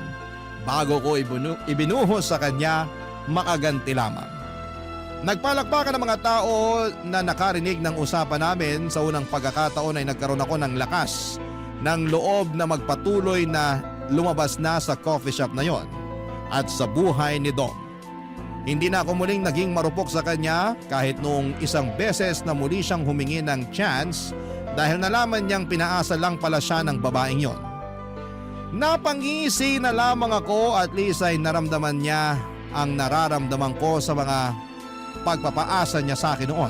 bago ko ibinuhos sa kanya, makaganti lamang. Nagpalakpakan ng mga tao na nakarinig ng usapan namin. Sa unang pagkakataon ay nagkaroon ako ng lakas ng loob na magpatuloy na lumabas na sa coffee shop na yon at sa buhay ni Dom. Hindi na ako muling naging marupok sa kanya kahit noong isang beses na muli siyang humingi ng chance dahil nalaman niyang pinaasa lang pala siya ng babaeng yon. Napangisi na lamang ako, at least ay naramdaman niya ang nararamdaman ko sa mga pagpapaasa niya sa akin noon.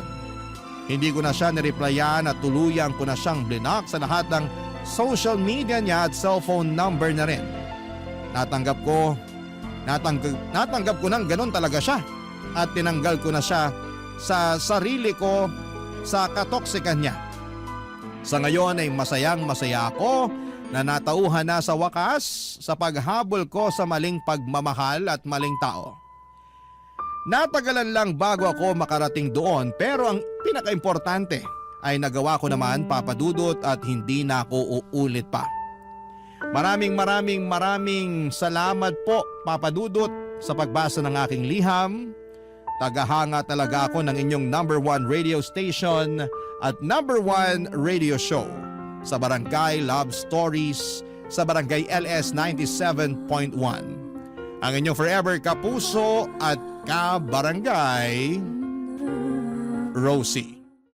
Hindi ko na siya nireplyan at tuluyang ko na siyang blinak sa lahat ng social media niya at cellphone number na rin. Natanggap ko nang ganun talaga siya at tinanggal ko na siya sa sarili ko sa katoksikan niya. Sa ngayon ay masayang-masaya ako na natauhan na sa wakas sa paghabol ko sa maling pagmamahal at maling tao. Natagalan lang bago ako makarating doon, pero ang pinakaimportante ay nagawa ko naman, Papa Dudut, at hindi na ako uulit pa. Maraming salamat po, Papa Dudut, sa pagbasa ng aking liham. Tagahanga talaga ako ng inyong #1 radio station at #1 radio show sa Barangay Love Stories sa Barangay LS 97.1. Ang inyong forever kapuso at kabarangay, Rosie.